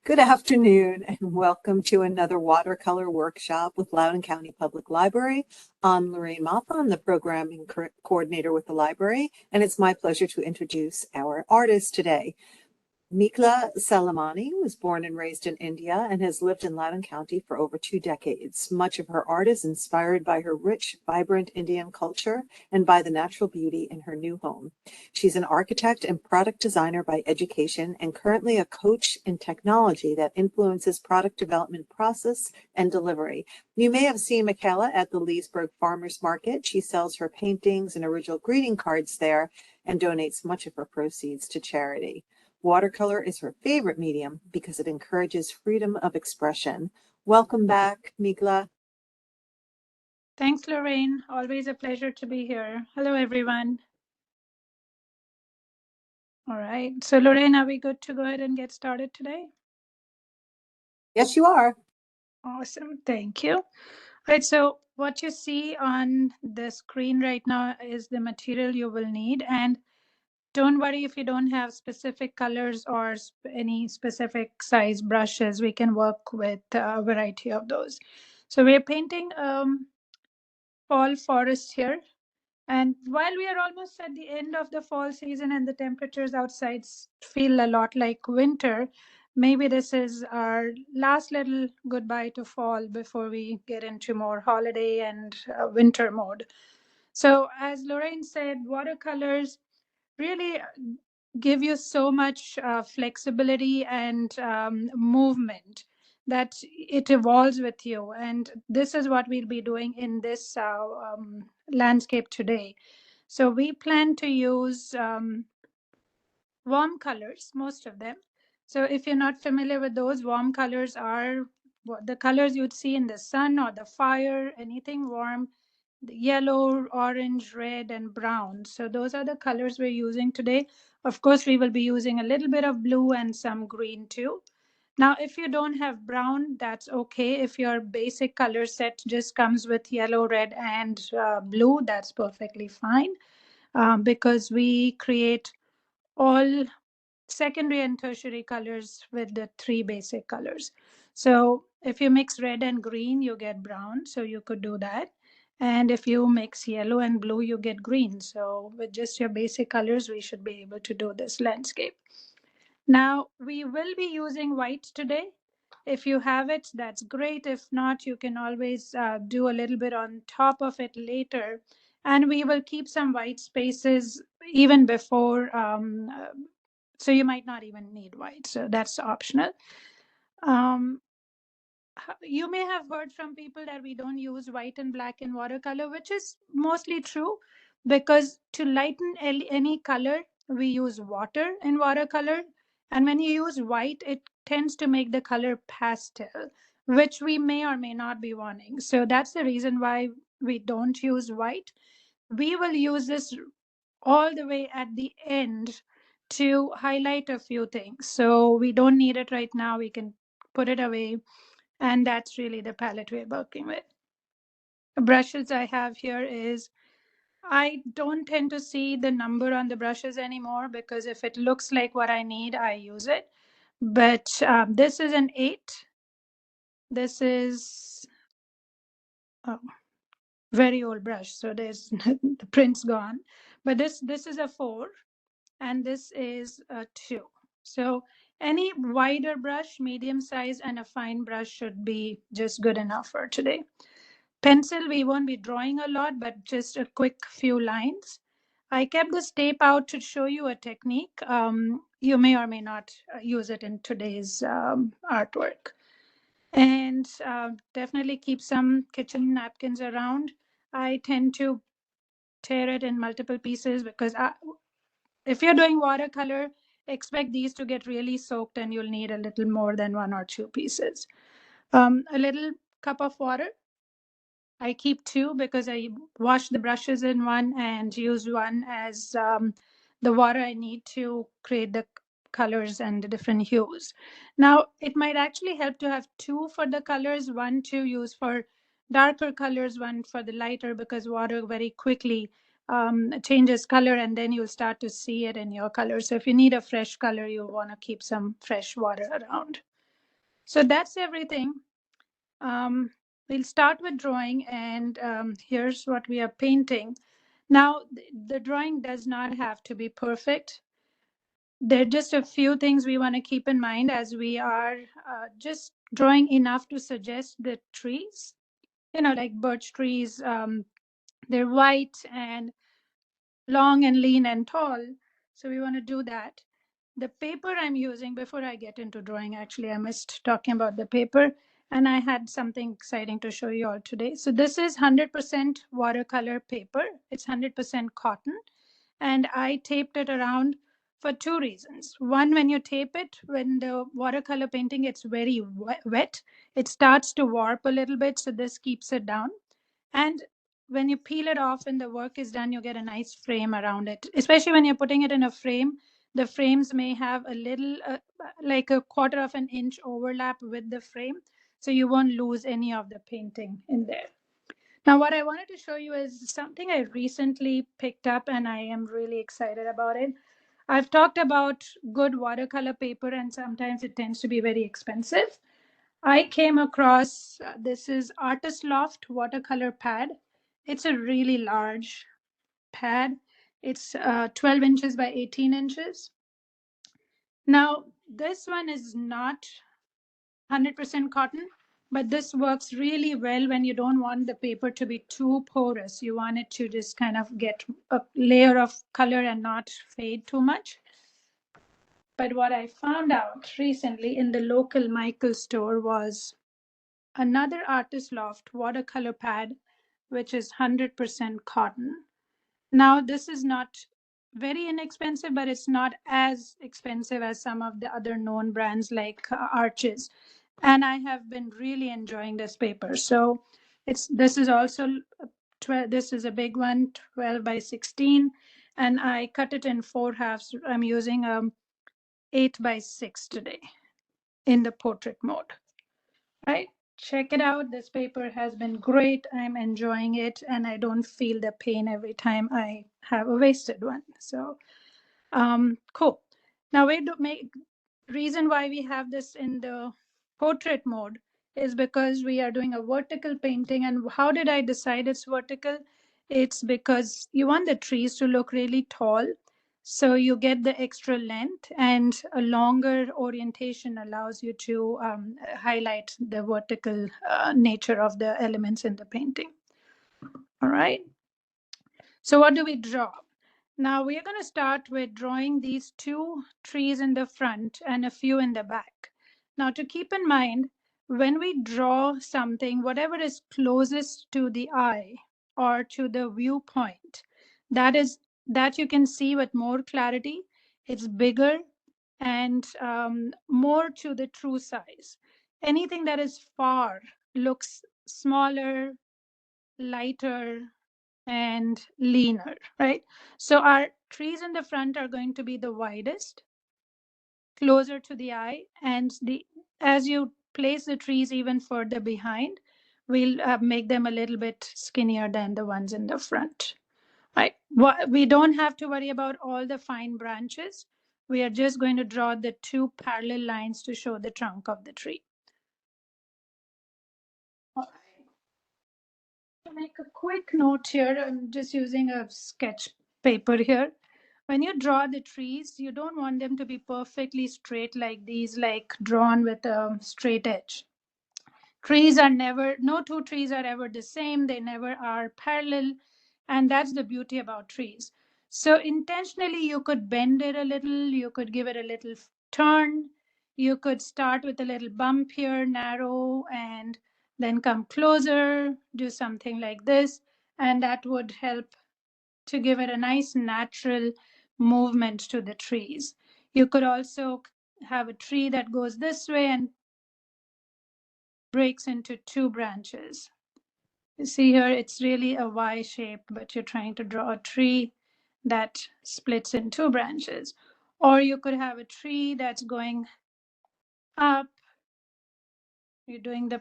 Good afternoon and welcome to another watercolor workshop with Loudoun County Public Library. I'm Lorraine Moffa. I'm the programming coordinator with the library, and it's my pleasure to introduce our artist today. Mekhla Salimani was born and raised in India and has lived in Loudoun County for over 2 decades. Much of her art is inspired by her rich, vibrant Indian culture and by the natural beauty in her new home. She's an architect and product designer by education and currently a coach in technology that influences product development process and delivery. You may have seen Mekhla at the Leesburg Farmers Market. She sells her paintings and original greeting cards there and donates much of her proceeds to charity. Watercolor is her favorite medium because it encourages freedom of expression. Welcome back, Mekhla. Thanks, Lorraine. Always a pleasure to be here. Hello, everyone. All right. So, Lorraine, are we good to go ahead and get started today? Yes, you are. Awesome. Thank you. All right. So, what you see on the screen right now is the material you will need. And don't worry if you don't have specific colors or any specific size brushes. We can work with a variety of those. So, we're painting fall forest here. And while we are almost at the end of the fall season and the temperatures outside feel a lot like winter, maybe this is our last little goodbye to fall before we get into more holiday and winter mode. So, as Lorraine said, watercolors really give you so much flexibility and movement that it evolves with you. And this is what we'll be doing in this landscape today. So we plan to use warm colors, most of them. So if you're not familiar with those, warm colors are the colors you'd see in the sun or the fire, anything warm, the yellow, orange, red, and brown. So those are the colors we're using today. Of course, we will be using a little bit of blue and some green too. Now, if you don't have brown, that's okay. If your basic color set just comes with yellow, red, and blue, that's perfectly fine because we create all secondary and tertiary colors with the three basic colors. So if you mix red and green, you get brown. So you could do that. And if you mix yellow and blue, you get green. So with just your basic colors, we should be able to do this landscape. Now, we will be using white today. If you have it, that's great. If not, you can always do a little bit on top of it later. And we will keep some white spaces even before, so you might not even need white. So that's optional. Um, you may have heard from people that we don't use white and black in watercolor, which is mostly true because to lighten any color, we use water in watercolor. And when you use white, it tends to make the color pastel, which we may or may not be wanting. So that's the reason why we don't use white. We will use this all the way at the end to highlight a few things. So we don't need it right now. We can put it away, and that's really the palette we're working with. The brushes I have here is, I don't tend to see the number on the brushes anymore because if it looks like what I need, I use it. But this is an 8. This is a very old brush, so there's the print's gone. But this is a 4, and this is a 2. So any wider brush, medium size, and a fine brush should be just good enough for today. Pencil, we won't be drawing a lot, but just a quick few lines. I kept this tape out to show you a technique. You may or may not use it in today's artwork. And definitely keep some kitchen napkins around. I tend to tear it in multiple pieces because if you're doing watercolor, expect these to get really soaked and you'll need a little more than 1 or 2 pieces. A little cup of water. I keep 2 because I wash the brushes in one and use one as the water I need to create the colors and the different hues. Now, it might actually help to have 2 for the colors, one to use for darker colors, one for the lighter, because water very quickly changes color and then you'll start to see it in your color. So if you need a fresh color, you'll want to keep some fresh water around. So that's everything. Um, we'll start with drawing, and here's what we are painting. Now, the drawing does not have to be perfect. There are just a few things we want to keep in mind as we are just drawing enough to suggest the trees. Like birch trees, they're white and long and lean and tall. So we want to do that. The paper I'm using, before I get into drawing, actually, I missed talking about the paper. And I had something exciting to show you all today. So this is 100% watercolor paper. It's 100% cotton. And I taped it around for two reasons. One, when you tape it, when the watercolor painting gets very wet, it starts to warp a little bit. So this keeps it down. And when you peel it off and the work is done, you get a nice frame around it. Especially when you're putting it in a frame, the frames may have a little, like a quarter of an inch overlap with the frame. So you won't lose any of the painting in there. Now, what I wanted to show you is something I recently picked up and I am really excited about it. I've talked about good watercolor paper and sometimes it tends to be very expensive. I came across this is Artist Loft watercolor pad. It's a really large pad. It's 12 inches by 18 inches. Now, this one is not 100% cotton, but this works really well when you don't want the paper to be too porous. You want it to just kind of get a layer of color and not fade too much. But what I found out recently in the local Michael store was another Artist Loft watercolor pad, which is 100% cotton. Now, this is not very inexpensive, but it's not as expensive as some of the other known brands like Arches. And I have been really enjoying this paper. So this is also 12, this is a big one, 12 by 16, and I cut it in four halves. I'm using 8 by 6 today in the portrait mode. Right? Check it out. This paper has been great. I'm enjoying it, and I don't feel the pain every time I have a wasted one. So, cool. Now, we do make reason why we have this in the portrait mode is because we are doing a vertical painting. And how did I decide it's vertical? It's because you want the trees to look really tall. So you get the extra length, and a longer orientation allows you to highlight the vertical nature of the elements in the painting. All right. So what do we draw? Now we're going to start with drawing these two trees in the front and a few in the back. Now to keep in mind, when we draw something, whatever is closest to the eye or to the viewpoint, that you can see with more clarity, it's bigger and more to the true size. Anything that is far looks smaller, lighter, and leaner, right? So our trees in the front are going to be the widest, closer to the eye, and the as you place the trees even further behind, we'll make them a little bit skinnier than the ones in the front, right? We don't have to worry about all the fine branches. We are just going to draw the two parallel lines to show the trunk of the tree. To make a quick note here, I'm just using a sketch paper here. When you draw the trees, you don't want them to be perfectly straight like these, like drawn with a straight edge. Trees are never, no two trees are ever the same, they never are parallel, and that's the beauty about trees. So intentionally, you could bend it a little, you could give it a little turn, you could start with a little bump here, narrow, and then come closer, do something like this, and that would help to give it a nice natural movement to the trees. You could also have a tree that goes this way and breaks into two branches. You see here, it's really a Y shape, but you're trying to draw a tree that splits in two branches. Or you could have a tree that's going up, you're doing the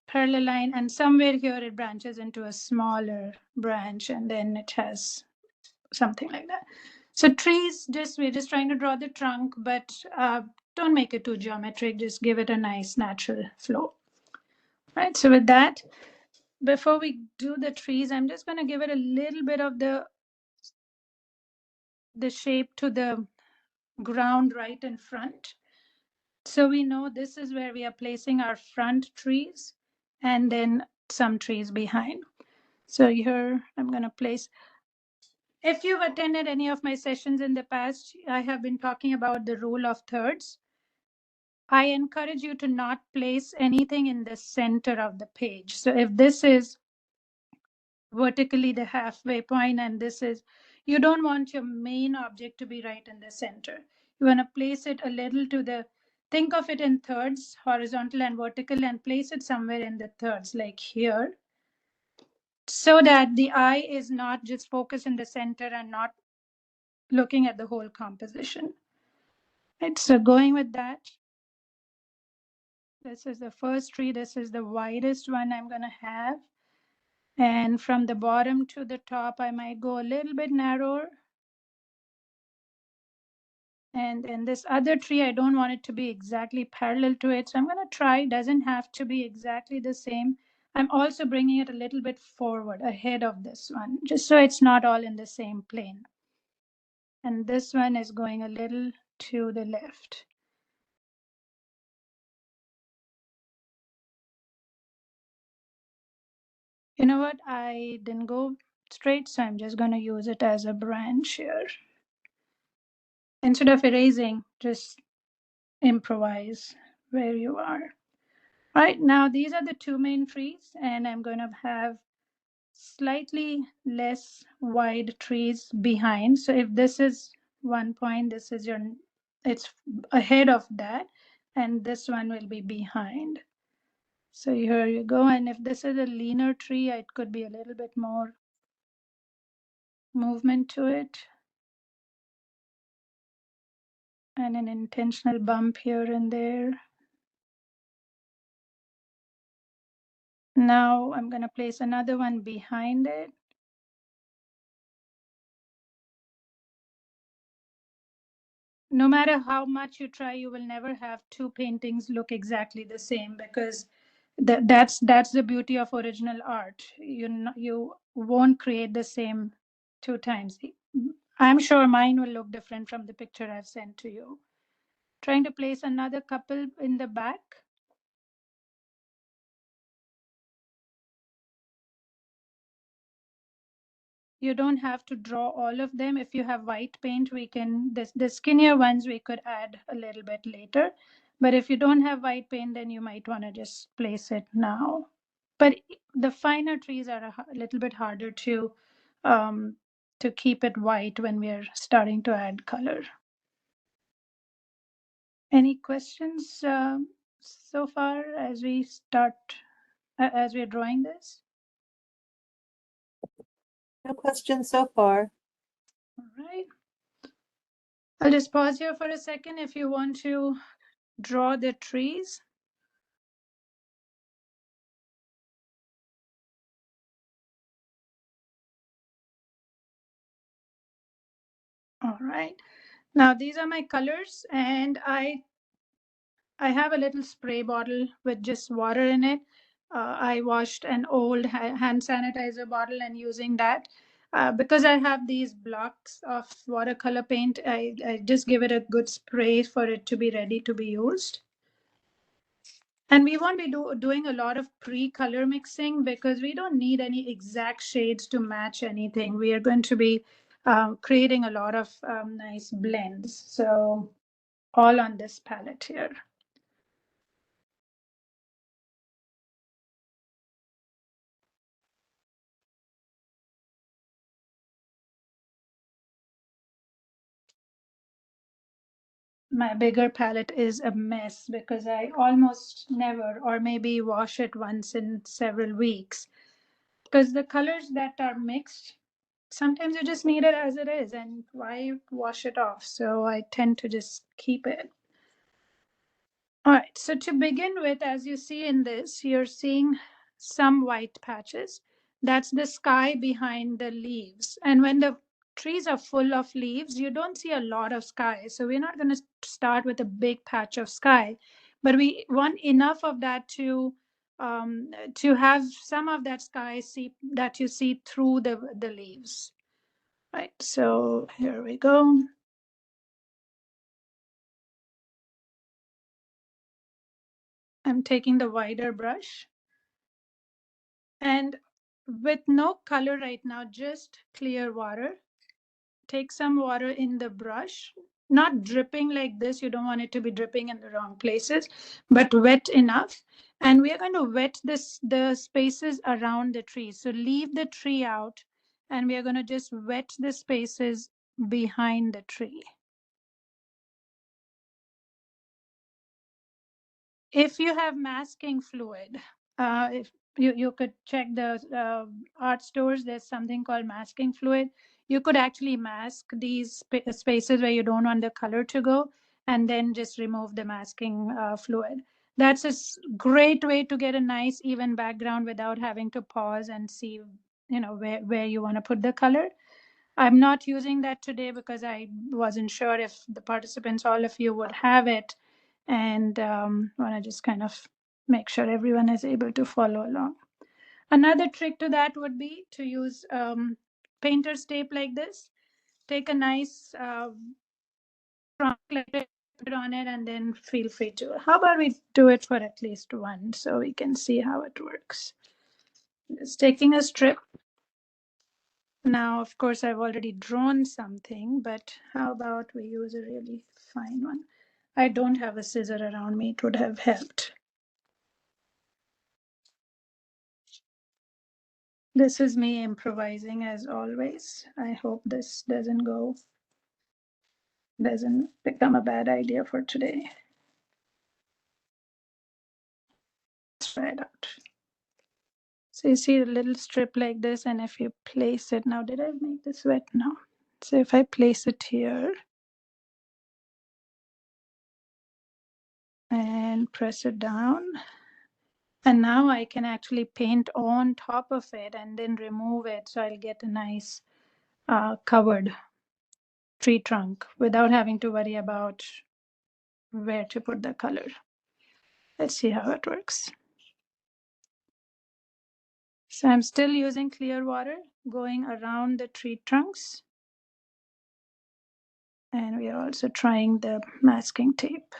parallel line, and somewhere here it branches into a smaller branch, and then it has something like that. So trees, we're just trying to draw the trunk, but Don't make it too geometric, just give it a nice natural flow. Right, so with that, before we do the trees, I'm just going to give it a little bit of the shape to the ground right in front. So we know this is where we are placing our front trees and then some trees behind. So here I'm going to place. If you've attended any of my sessions in the past, I have been talking about the rule of thirds. I encourage you to not place anything in the center of the page. So if this is vertically the halfway point and this is, you don't want your main object to be right in the center. You want to place it a little to the, think of it in thirds, horizontal and vertical, and place it somewhere in the thirds, like here, so that the eye is not just focused in the center and not looking at the whole composition. Right, so going with that, this is the first tree. This is the widest one I'm going to have. And from the bottom to the top, I might go a little bit narrower. And then this other tree, I don't want it to be exactly parallel to it. So I'm going to try, doesn't have to be exactly the same. I'm also bringing it a little bit forward ahead of this one, just so it's not all in the same plane. And this one is going a little to the left. You know what? I didn't go straight, so I'm just going to use it as a branch here. Instead of erasing, just improvise where you are. All right, now these are the two main trees, and I'm going to have slightly less wide trees behind. So if this is one point, this is your, it's ahead of that, and this one will be behind. So here you go. And if this is a leaner tree, it could be a little bit more movement to it. And an intentional bump here and there. Now I'm going to place another one behind it. No matter how much you try, you will never have two paintings look exactly the same, because that's the beauty of original art. You won't create the same two times. I'm sure mine will look different from the picture I've sent to you. Trying to place another couple in the back. You don't have to draw all of them. If you have white paint, we can, the skinnier ones we could add a little bit later. But if you don't have white paint, then you might want to just place it now. But the finer trees are a little bit harder to keep it white when we are starting to add color. Any questions so far as we start, as we're drawing this? No questions so far. All right. I'll just pause here for a second if you want to draw the trees. All right. Now these are my colors, and I have a little spray bottle with just water in it. I washed an old hand sanitizer bottle and using that. Because I have these blocks of watercolor paint, I just give it a good spray for it to be ready to be used. And we won't be doing a lot of pre-color mixing because we don't need any exact shades to match anything. We are going to be creating a lot of nice blends. So all on this palette here. My bigger palette is a mess because I almost never, or maybe wash it once in several weeks. Because the colors that are mixed, sometimes you just need it as it is, and why wash it off? So I tend to just keep it. All right, so to begin with, as you see in this, you're seeing some white patches. That's the sky behind the leaves. And when the trees are full of leaves, you don't see a lot of sky. So we're not going to start with a big patch of sky, but we want enough of that to have some of that sky see that you see through the leaves. Right. So here we go. I'm taking the wider brush, and with no color right now, just clear water. Take some water in the brush, not dripping like this. You don't want it to be dripping in the wrong places, but wet enough. And we are going to wet the spaces around the tree. So leave the tree out, and we are going to just wet the spaces behind the tree. If you have masking fluid, if you could check the art stores, there's something called masking fluid. You could actually mask these spaces where you don't want the color to go, and then just remove the masking fluid. That's a great way to get a nice even background without having to pause and see, where you want to put the color. I'm not using that today because I wasn't sure if the participants, all of you, would have it, and want to just kind of make sure everyone is able to follow along. Another trick to that would be to use painter's tape like this. Take a nice trunk like this, put it on it, and then feel free to. How about we do it for at least one so we can see how it works? Just taking a strip. Now, of course, I've already drawn something, but how about we use a really fine one? I don't have a scissor around me. It would have helped. This is me improvising as always. I hope this doesn't become a bad idea for today. Let's try it out. So you see a little strip like this, and if you place it, now did I make this wet? No. So if I place it here and press it down, and now I can actually paint on top of it and then remove it, so I'll get a nice covered tree trunk without having to worry about where to put the color. Let's see how it works. So I'm still using clear water going around the tree trunks. And we are also trying the masking tape.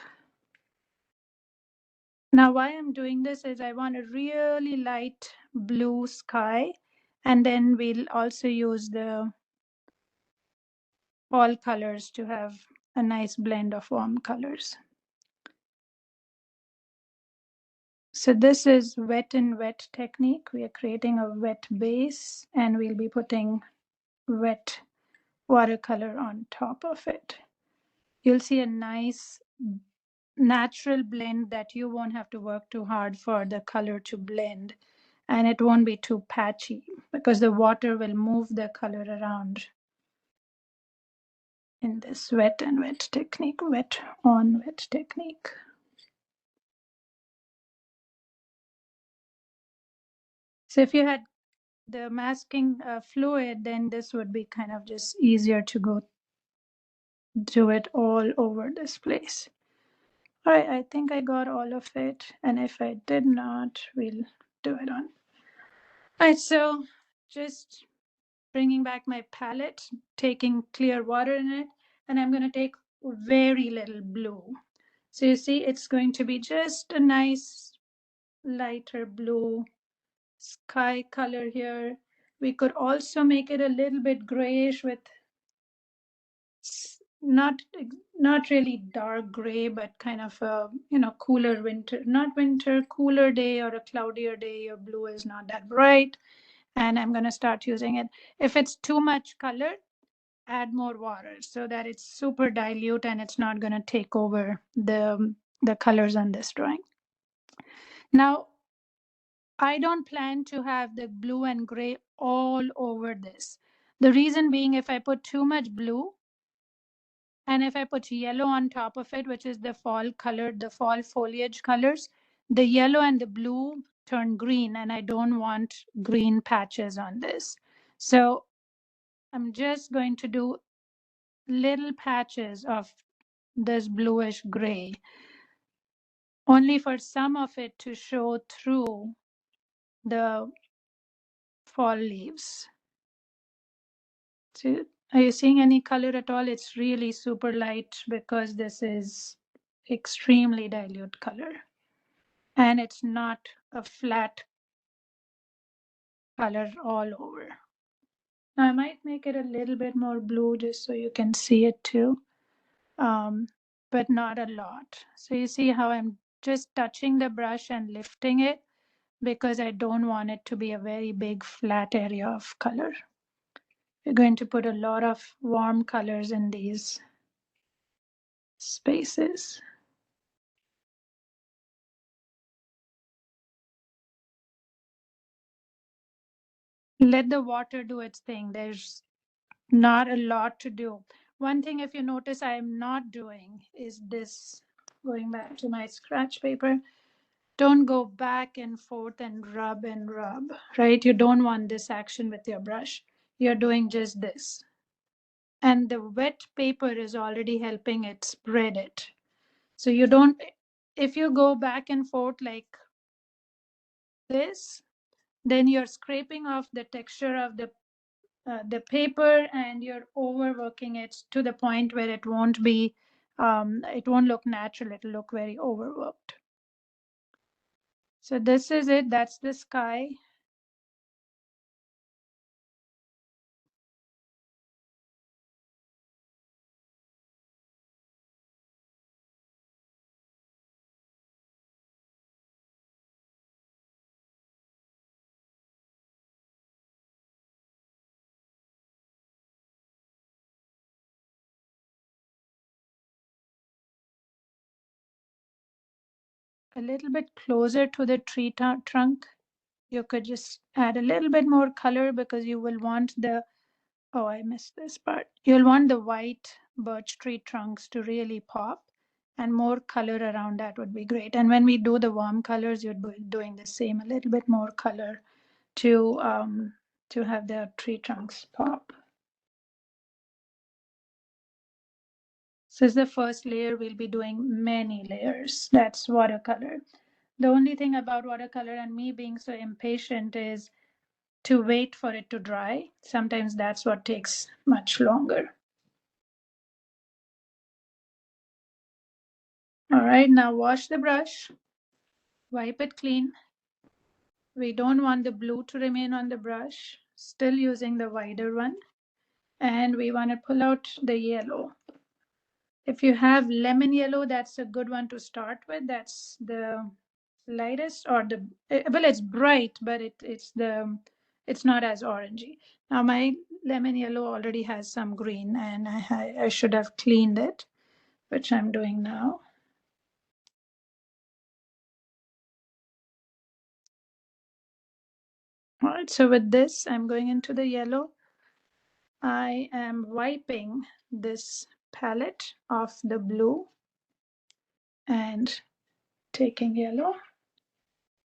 Now why I'm doing this is I want a really light blue sky, and then we'll also use the all colors to have a nice blend of warm colors. So this is wet and wet technique. We are creating a wet base, and we'll be putting wet watercolor on top of it. You'll see a nice natural blend that you won't have to work too hard for the color to blend, and it won't be too patchy because the water will move the color around in this wet and wet technique, wet on wet technique. So if you had the masking fluid, then this would be kind of just easier to go do it all over this place. All right, I think I got all of it, and if I did not, we'll do it on. All right, so just bringing back my palette, taking clear water in it, and I'm going to take very little blue. So you see, it's going to be just a nice lighter blue sky color here. We could also make it a little bit grayish with not not really dark gray, but kind of a cooler winter, not winter, cooler day or a cloudier day. Your blue is not that bright, and I'm going to start using it. If it's too much color, add more water so that it's super dilute and it's not going to take over the colors on this drawing. Now, I don't plan to have the blue and gray all over this. The reason being, if I put too much blue and if I put yellow on top of it, which is the fall color, the fall foliage colors, the yellow and the blue turn green, and I don't want green patches on this. So I'm just going to do little patches of this bluish gray, only for some of it to show through the fall leaves. So, are you seeing any color at all? It's really super light because this is extremely dilute color. And it's not a flat color all over. Now I might make it a little bit more blue just so you can see it too, but not a lot. So you see how I'm just touching the brush and lifting it because I don't want it to be a very big flat area of color. We're going to put a lot of warm colors in these spaces. Let the water do its thing. There's not a lot to do. One thing, if you notice, I am not doing is this, going back to my scratch paper. Don't go back and rub, right? You don't want this action with your brush. You're doing just this. And the wet paper is already helping it spread it. So you don't, if you go back and forth like this, then you're scraping off the texture of the paper and you're overworking it to the point where it won't look natural. It'll look very overworked. So this is it. That's the sky. A little bit closer to the tree trunk. You could just add a little bit more color because you will want oh, I missed this part. You'll want the white birch tree trunks to really pop, and more color around that would be great. And when we do the warm colors, you're doing the same, a little bit more color to have the tree trunks pop. So this is the first layer. We'll be doing many layers. That's watercolor. The only thing about watercolor and me being so impatient is to wait for it to dry. Sometimes that's what takes much longer. All right, now wash the brush, wipe it clean. We don't want the blue to remain on the brush, still using the wider one. And we want to pull out the yellow. If you have lemon yellow, that's a good one to start with. That's the lightest, or well, it's bright, but it's not as orangey. Now my lemon yellow already has some green, and I should have cleaned it, which I'm doing now. All right, so with this, I'm going into the yellow. I am wiping this palette off the blue and taking yellow.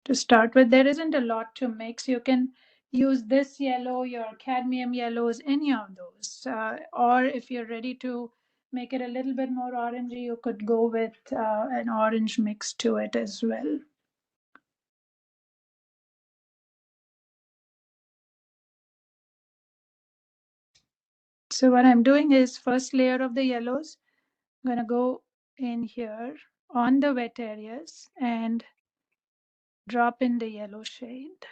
To start with, there isn't a lot to mix. You can use this yellow, your cadmium yellows, any of those. Or if you're ready to make it a little bit more orangey, you could go with an orange mix to it as well. So what I'm doing is, first layer of the yellows, I'm gonna go in here on the wet areas and drop in the yellow shade.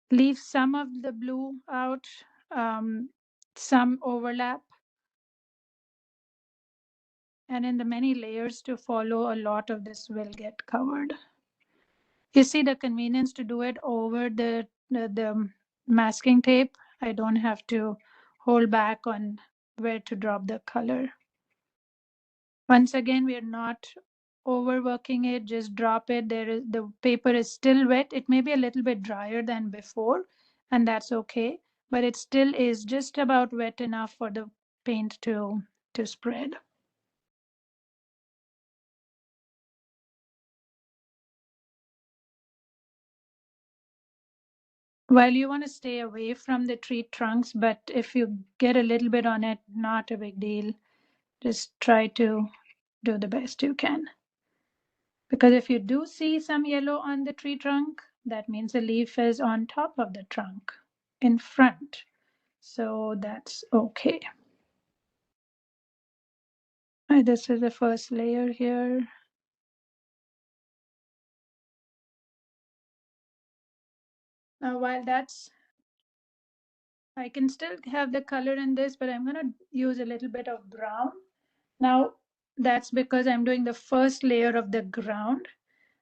Leave some of the blue out, some overlap. And in the many layers to follow, a lot of this will get covered. You see the convenience to do it over the masking tape. I don't have to hold back on where to drop the color. Once again, we are not overworking it, just drop it. The paper is still wet. It may be a little bit drier than before, and that's okay, but it still is just about wet enough for the paint to spread. While you want to stay away from the tree trunks, but if you get a little bit on it, not a big deal. Just try to do the best you can. Because if you do see some yellow on the tree trunk, that means the leaf is on top of the trunk in front. So that's okay. This is the first layer here. Now, while that's, I can still have the color in this, but I'm going to use a little bit of brown. Now, that's because I'm doing the first layer of the ground.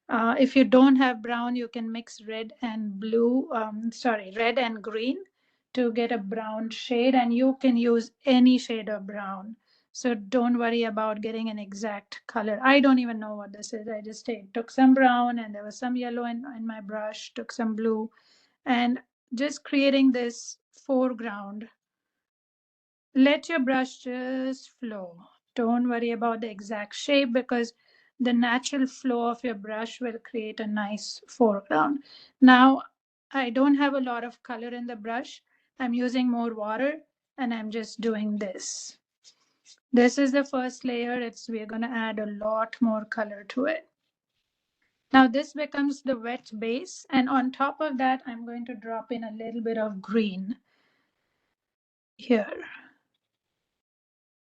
If you don't have brown, you can mix red and blue, red and green to get a brown shade, and you can use any shade of brown. So don't worry about getting an exact color. I don't even know what this is. I just took some brown and there was some yellow in my brush, took some blue, and just creating this foreground. Let your brush just flow. Don't worry about the exact shape because the natural flow of your brush will create a nice foreground. Now, I don't have a lot of color in the brush. I'm using more water and I'm just doing this. This is the first layer. We're going to add a lot more color to it. Now this becomes the wet base, and on top of that, I'm going to drop in a little bit of green here.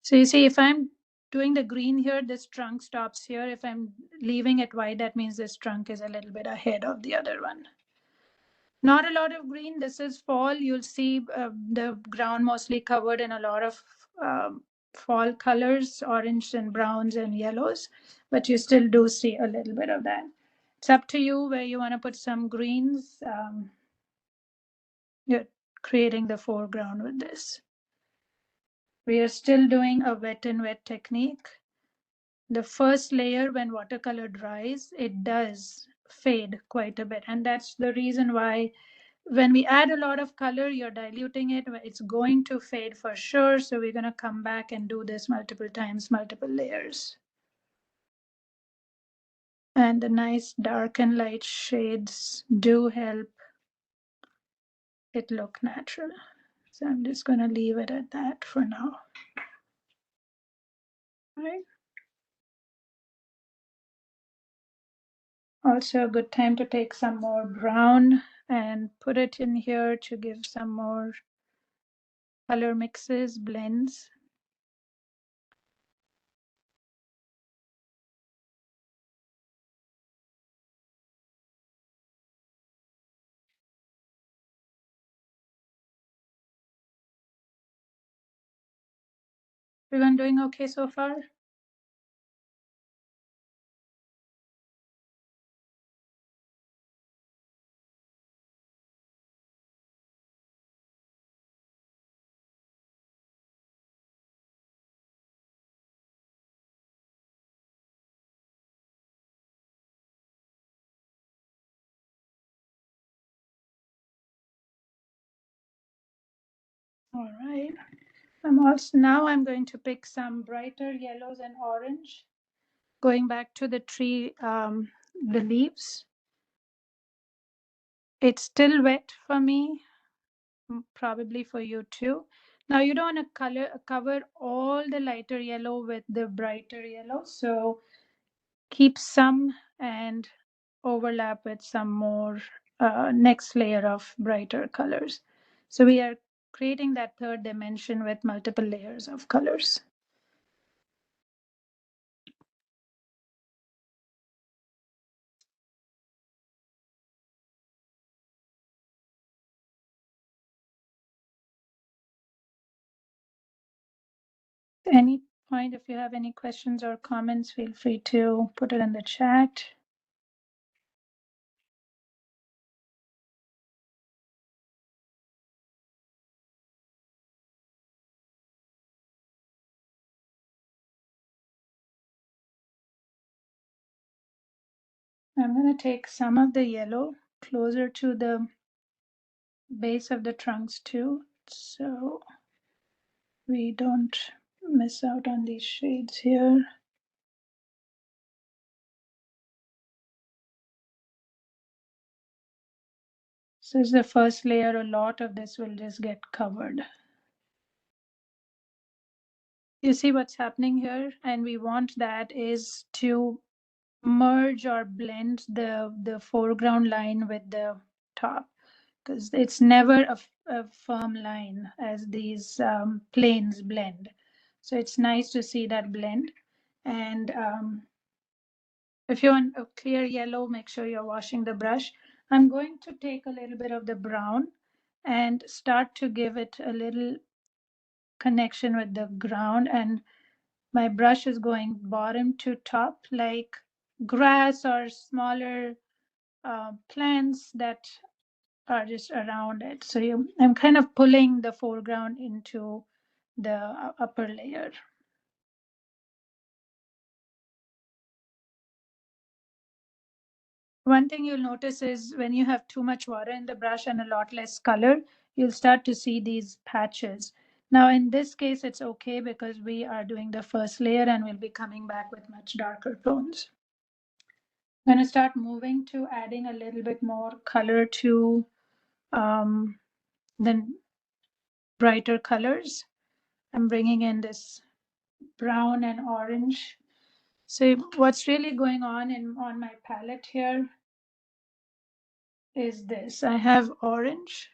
So you see, if I'm doing the green here, this trunk stops here. If I'm leaving it white, that means this trunk is a little bit ahead of the other one. Not a lot of green. This is fall. You'll see the ground mostly covered in a lot of fall colors, orange and browns and yellows, but you still do see a little bit of that. It's up to you where you want to put some greens. You're creating the foreground with this. We are still doing a wet and wet technique. The first layer, when watercolor dries, it does fade quite a bit. And that's the reason why when we add a lot of color, you're diluting it. It's going to fade for sure. So we're going to come back and do this multiple times, multiple layers. And the nice dark and light shades do help it look natural. So I'm just going to leave it at that for now. Right. Also a good time to take some more brown and put it in here to give some more color mixes, blends. Everyone doing okay so far? All right. I'm going to pick some brighter yellows and orange. Going back to the tree, the leaves. It's still wet for me, probably for you too. Now you don't want to cover all the lighter yellow with the brighter yellow. So keep some and overlap with some more next layer of brighter colors. So we are creating that third dimension with multiple layers of colors. Any point, if you have any questions or comments, feel free to put it in the chat. I'm going to take some of the yellow closer to the base of the trunks too, so we don't miss out on these shades here. So it's the first layer, a lot of this will just get covered. You see what's happening here? And we want that is to merge or blend the foreground line with the top, because it's never a firm line as these planes blend. So it's nice to see that blend. And if you want a clear yellow, make sure you're washing the brush. I'm going to take a little bit of the brown and start to give it a little connection with the ground, and my brush is going bottom to top like grass or smaller plants that are just around it. So I'm kind of pulling the foreground into the upper layer. One thing you'll notice is when you have too much water in the brush and a lot less color, you'll start to see these patches. Now in this case, it's okay because we are doing the first layer and we'll be coming back with much darker tones. I'm going to start moving to adding a little bit more color to the brighter colors. I'm bringing in this brown and orange. So what's really going on on my palette here is this. I have orange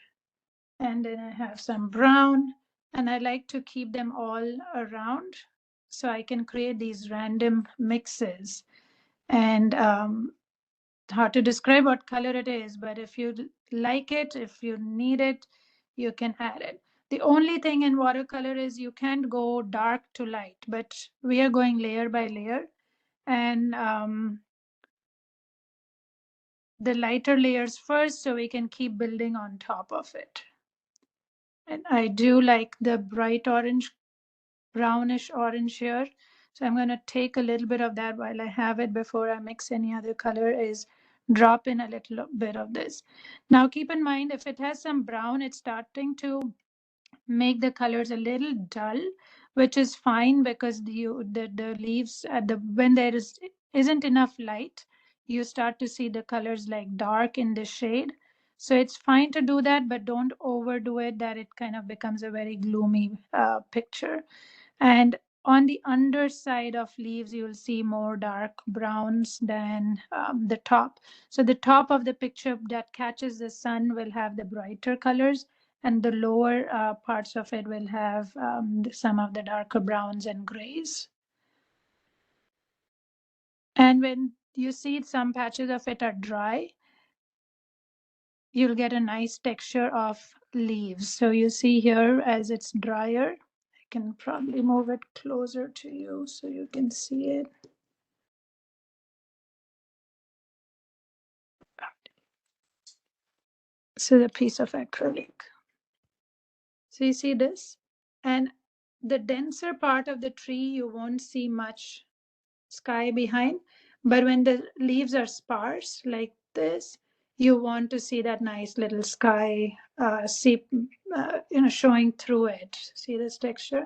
and then I have some brown, and I like to keep them all around so I can create these random mixes. And hard to describe what color it is, but if you like it, if you need it, you can add it. The only thing in watercolor is you can't go dark to light, but we are going layer by layer, and the lighter layers first so we can keep building on top of it. And I do like the bright orange, brownish orange here. So I'm going to take a little bit of that while I have it before I mix any other color, is drop in a little bit of this. Now keep in mind, if it has some brown, it's starting to make the colors a little dull, which is fine because the leaves at the when there isn't enough light, you start to see the colors like dark in the shade. So it's fine to do that, but don't overdo it that it kind of becomes a very gloomy picture. And on the underside of leaves, you'll see more dark browns than the top. So the top of the picture that catches the sun will have the brighter colors, and the lower parts of it will have some of the darker browns and grays. And when you see some patches of it are dry, you'll get a nice texture of leaves. So you see here as it's drier, I can probably move it closer to you so you can see it. So the piece of acrylic. So you see this? And the denser part of the tree, you won't see much sky behind. But when the leaves are sparse like this, you want to see that nice little sky showing through it. See this texture?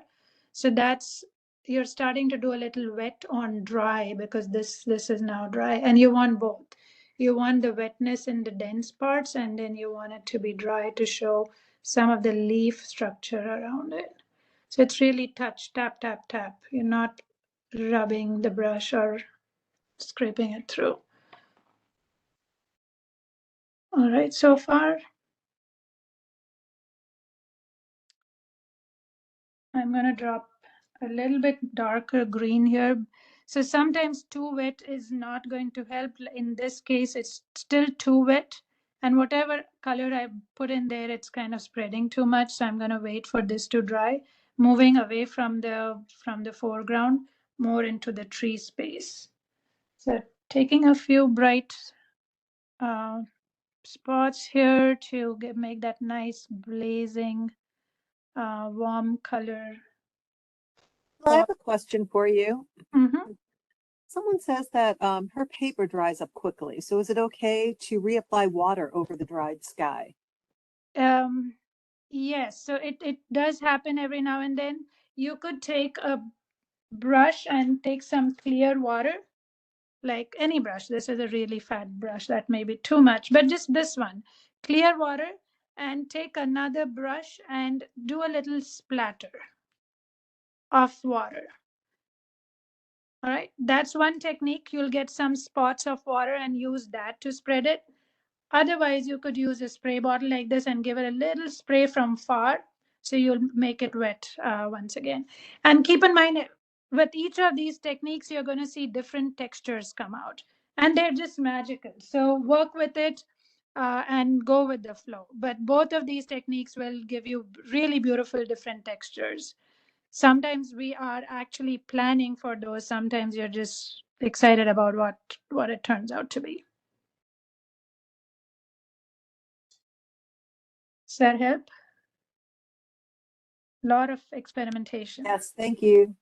So that's, you're starting to do a little wet on dry because this is now dry, and you want both. You want the wetness in the dense parts, and then you want it to be dry to show some of the leaf structure around it. So it's really touch, tap, tap, tap. You're not rubbing the brush or scraping it through. All right, so far, I'm going to drop a little bit darker green here. So sometimes too wet is not going to help. In this case, it's still too wet. And whatever color I put in there, it's kind of spreading too much. So I'm going to wait for this to dry, moving away from the foreground, more into the tree space. So taking a few bright uh, spots here to make that nice blazing warm color. Well, I have a question for you. Mm-hmm. Someone says that her paper dries up quickly. So is it okay to reapply water over the dried sky? Yes, so it does happen every now and then. You could take a brush and take some clear water, like any brush. This is a really fat brush. That may be too much, but just this one. Clear water and take another brush and do a little splatter of water. All right, that's one technique. You'll get some spots of water and use that to spread it. Otherwise, you could use a spray bottle like this and give it a little spray from far. So you'll make it wet once again. And keep in mind, with each of these techniques, you're going to see different textures come out. And they're just magical. So work with it and go with the flow. But both of these techniques will give you really beautiful different textures. Sometimes we are actually planning for those. Sometimes you're just excited about what it turns out to be. Does that help? Lot of experimentation. Yes, thank you.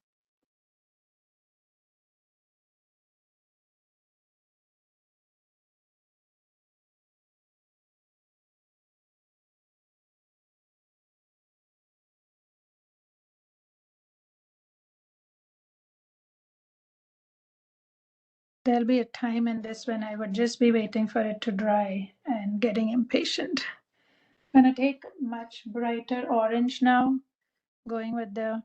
There'll be a time in this when I would just be waiting for it to dry and getting impatient. I'm gonna take much brighter orange now, going with the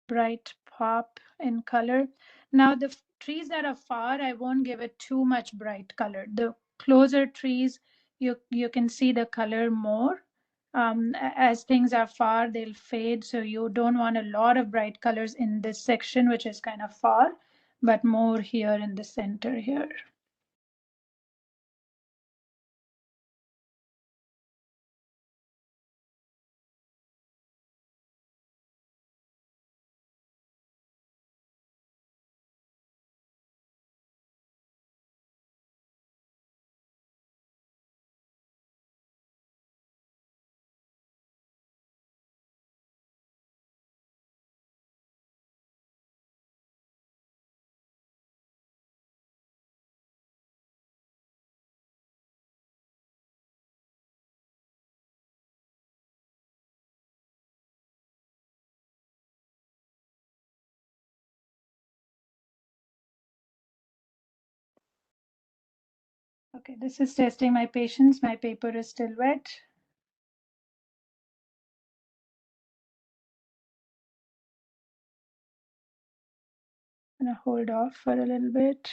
bright pop in color. Now the trees that are far, I won't give it too much bright color. The closer trees, you can see the color more. As things are far, they'll fade. So you don't want a lot of bright colors in this section, which is kind of far, but more here in the center here. Okay, this is testing my patience. My paper is still wet. I'm gonna hold off for a little bit.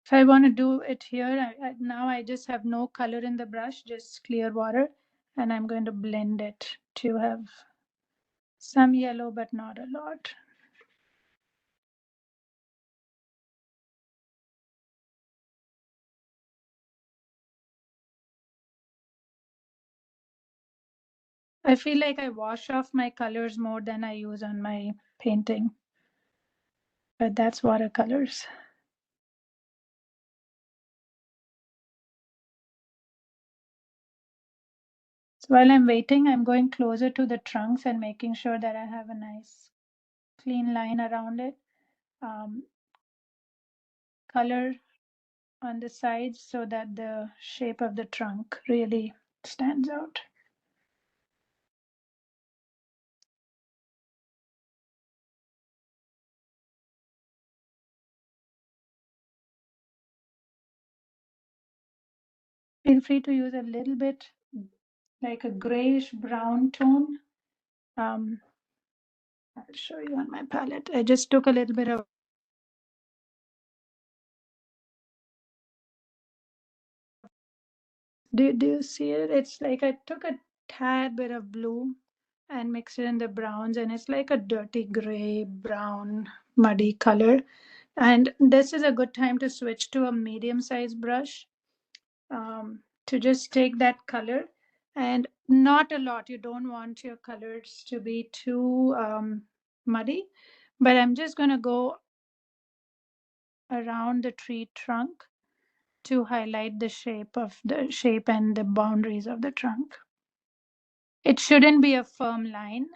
If I want to do it here, now I just have no color in the brush, just clear water, and I'm going to blend it to have some yellow, but not a lot. I feel like I wash off my colors more than I use on my painting, but that's watercolors. So while I'm waiting, I'm going closer to the trunks and making sure that I have a nice clean line around it. Color on the sides so that the shape of the trunk really stands out. Feel free to use a little bit like a grayish brown tone. I'll show you on my palette. I just took a little bit of, do you see it? It's like I took a tad bit of blue and mixed it in the browns, and it's like a dirty gray, brown, muddy color. And this is a good time to switch to a medium sized brush to just take that color, and not a lot. You don't want your colors to be too muddy, but I'm just going to go around the tree trunk to highlight the shape and the boundaries of the trunk. It shouldn't be a firm line.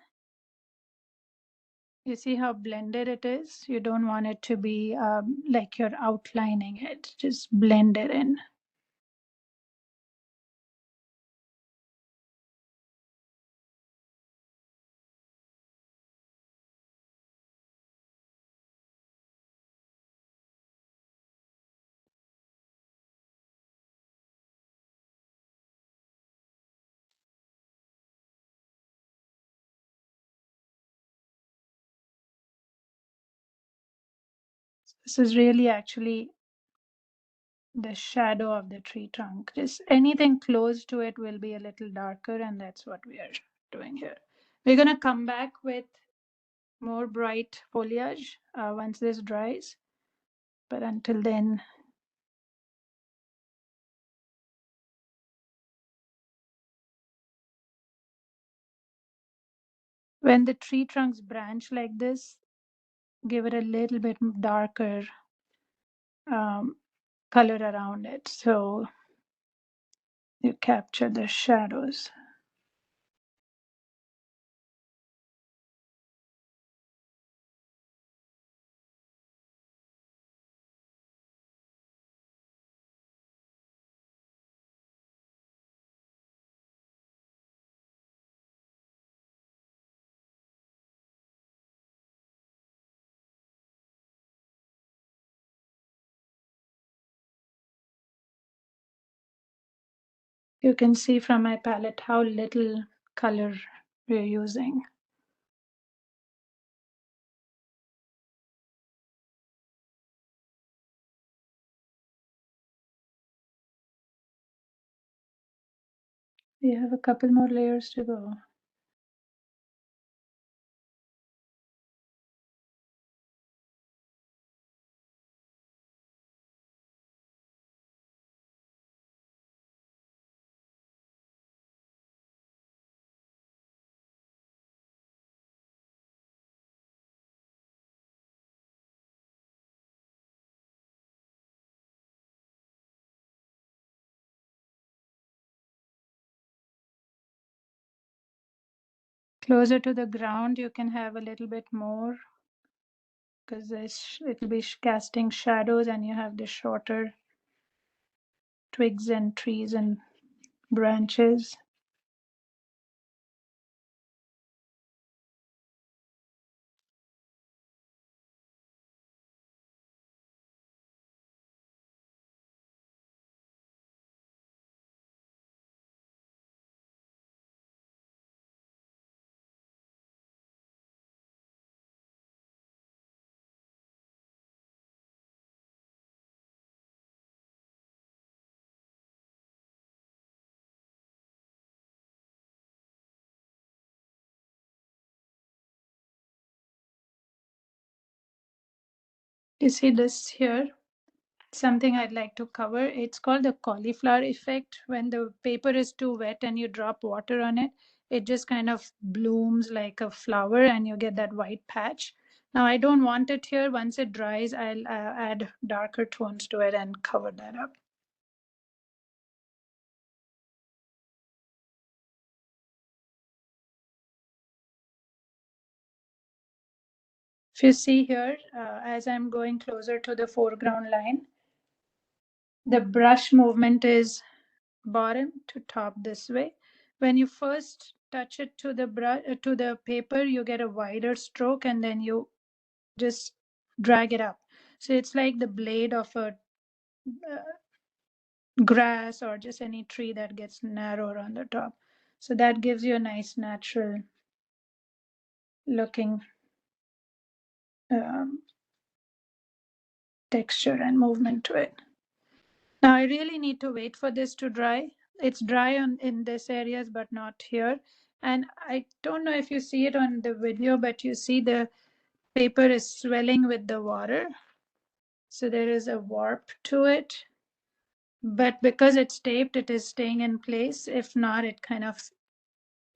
You see how blended it is? You don't want it to be like you're outlining it. Just blend it in. This is really actually the shadow of the tree trunk. Just anything close to it will be a little darker, and that's what we are doing here. We're going to come back with more bright foliage once this dries. But until then, when the tree trunks branch like this, give it a little bit darker um, color around it so you capture the shadows. You can see from my palette how little color we're using. We have a couple more layers to go. Closer to the ground, you can have a little bit more because it'll be casting shadows, and you have the shorter twigs and trees and branches. You see this here? Something I'd like to cover. It's called the cauliflower effect. When the paper is too wet and you drop water on it, it just kind of blooms like a flower and you get that white patch. Now, I don't want it here. Once it dries, I'll add darker tones to it and cover that up. If you see here, as I'm going closer to the foreground line, the brush movement is bottom to top this way. When you first touch it to the brush to the paper, you get a wider stroke, and then you just drag it up. So it's like the blade of a grass or just any tree that gets narrower on the top. So that gives you a nice natural looking um, texture and movement to it. Now I really need to wait for this to dry. It's dry in this areas, but not here. And I don't know if you see it on the video, but you see the paper is swelling with the water. So there is a warp to it. But because it's taped, it is staying in place. If not, it kind of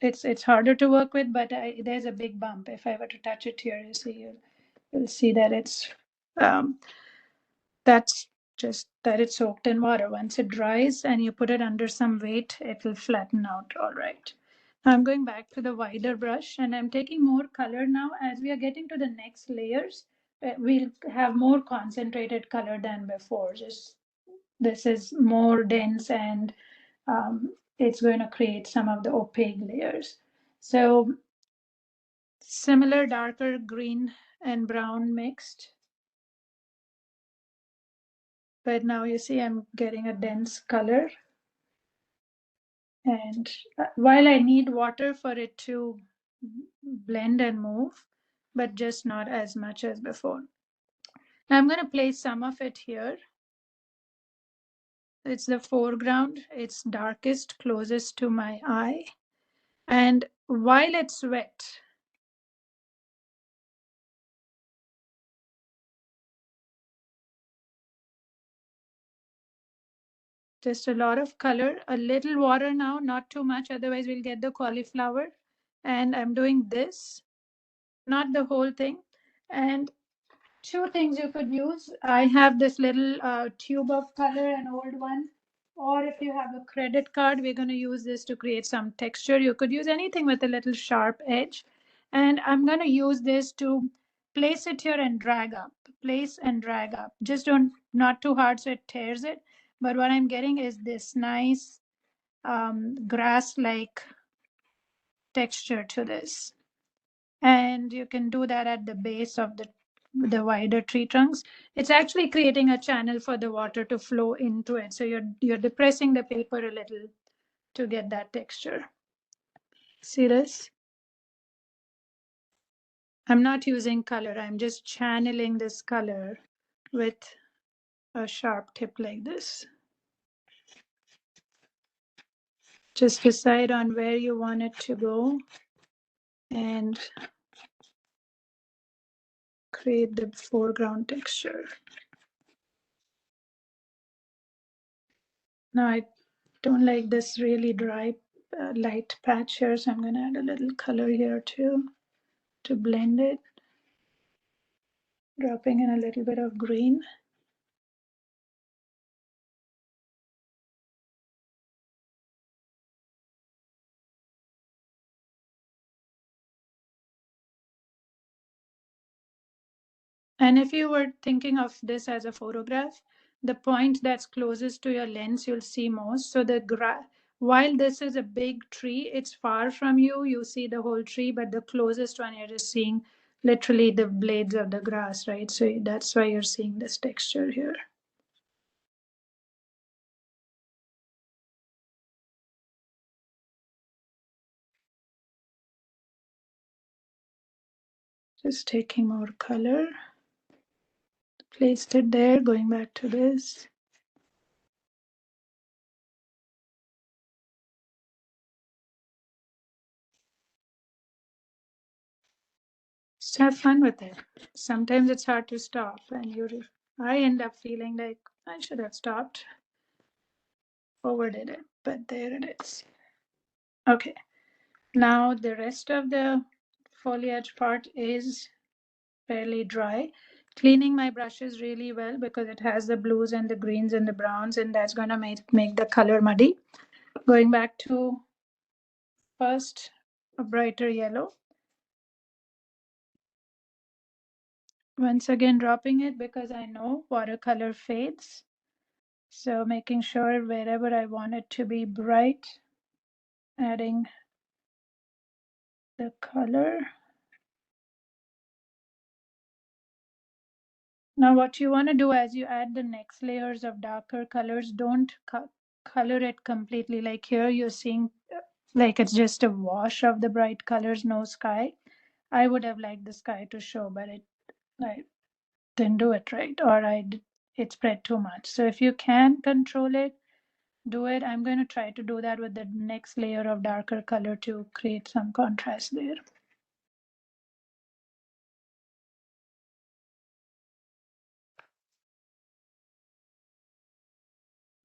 it's harder to work with, but there's a big bump. If I were to touch it here, you'll see that it's um, that's just that it's soaked in water. Once it dries and you put it under some weight, it will flatten out all right. Now I'm going back to the wider brush and I'm taking more color now. As we are getting to the next layers, we'll have more concentrated color than before. Just this is more dense and it's going to create some of the opaque layers. So similar darker green and brown mixed. But now you see I'm getting a dense color. And while I need water for it to blend and move, but just not as much as before. I'm going to place some of it here. It's the foreground. It's darkest, closest to my eye. And while it's wet, just a lot of color, a little water now, not too much, otherwise we'll get the cauliflower. And I'm doing this, not the whole thing. And two things you could use. I have this little tube of color, an old one. Or if you have a credit card, we're going to use this to create some texture. You could use anything with a little sharp edge. And I'm going to use this to place it here and drag up. Place and drag up. Just don't, not too hard so it tears it. But what I'm getting is this nice grass-like texture to this. And you can do that at the base of the wider tree trunks. It's actually creating a channel for the water to flow into it. So you're depressing the paper a little to get that texture. See this? I'm not using color. I'm just channeling this color with a sharp tip like this. Just decide on where you want it to go and create the foreground texture. Now I don't like this really dry light patch here, so I'm going to add a little color here too to blend it, dropping in a little bit of green. And if you were thinking of this as a photograph, the point that's closest to your lens you'll see most. So while this is a big tree, it's far from you. You see the whole tree, but the closest one you're just seeing literally the blades of the grass, right? So that's why you're seeing this texture here. Just taking more color, placed it there, going back to this. Just have fun with it. Sometimes it's hard to stop, and I end up feeling like I should have stopped, overdid it, but there it is. Okay, now the rest of the foliage part is fairly dry. Cleaning my brushes really well because it has the blues and the greens and the browns, and that's going to make the color muddy. Going back to first a brighter yellow. Once again dropping it because I know watercolor fades. So making sure wherever I want it to be bright, adding the color. Now what you want to do as you add the next layers of darker colors, don't color it completely. Like here you're seeing like it's just a wash of the bright colors, no sky. I would have liked the sky to show, but I didn't do it right, or it spread too much. So if you can control it, do it. I'm going to try to do that with the next layer of darker color to create some contrast there.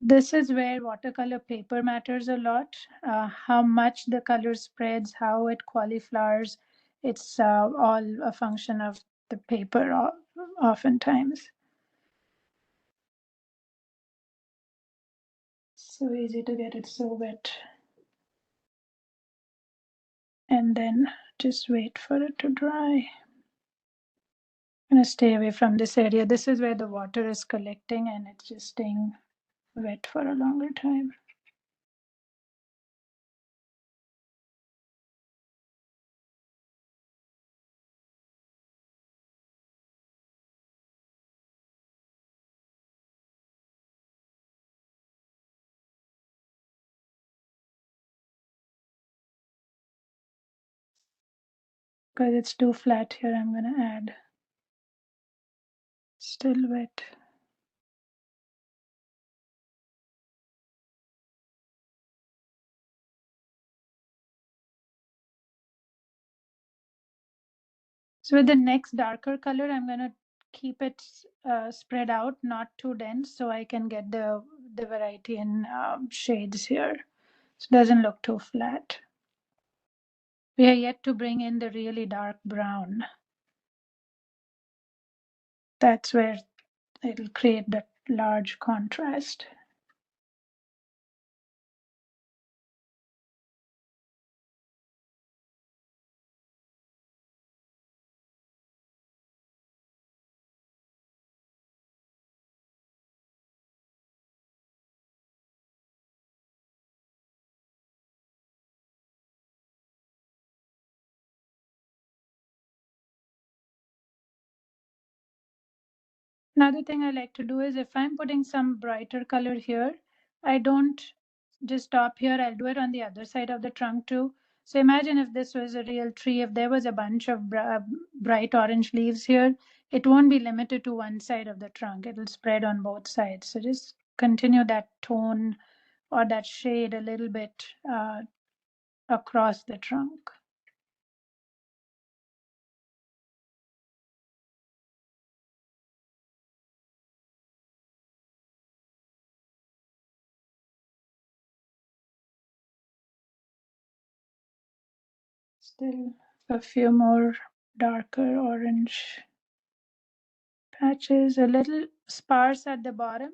This is where watercolor paper matters a lot. How much the color spreads, how it cauliflowers. It's all a function of the paper oftentimes. So easy to get it so wet. And then just wait for it to dry. I'm gonna stay away from this area. This is where the water is collecting and it's just staying wet for a longer time. Because it's too flat here, I'm gonna add Still wet. So with the next darker color, I'm going to keep it spread out, not too dense, so I can get the variety in shades here. So it doesn't look too flat. We are yet to bring in the really dark brown. That's where it'll create that large contrast. Another thing I like to do is if I'm putting some brighter color here, I don't just stop here, I'll do it on the other side of the trunk too. So imagine if this was a real tree, if there was a bunch of bright orange leaves here, it won't be limited to one side of the trunk, it'll spread on both sides. So just continue that tone or that shade a little bit across the trunk. Still a few more darker orange patches, a little sparse at the bottom,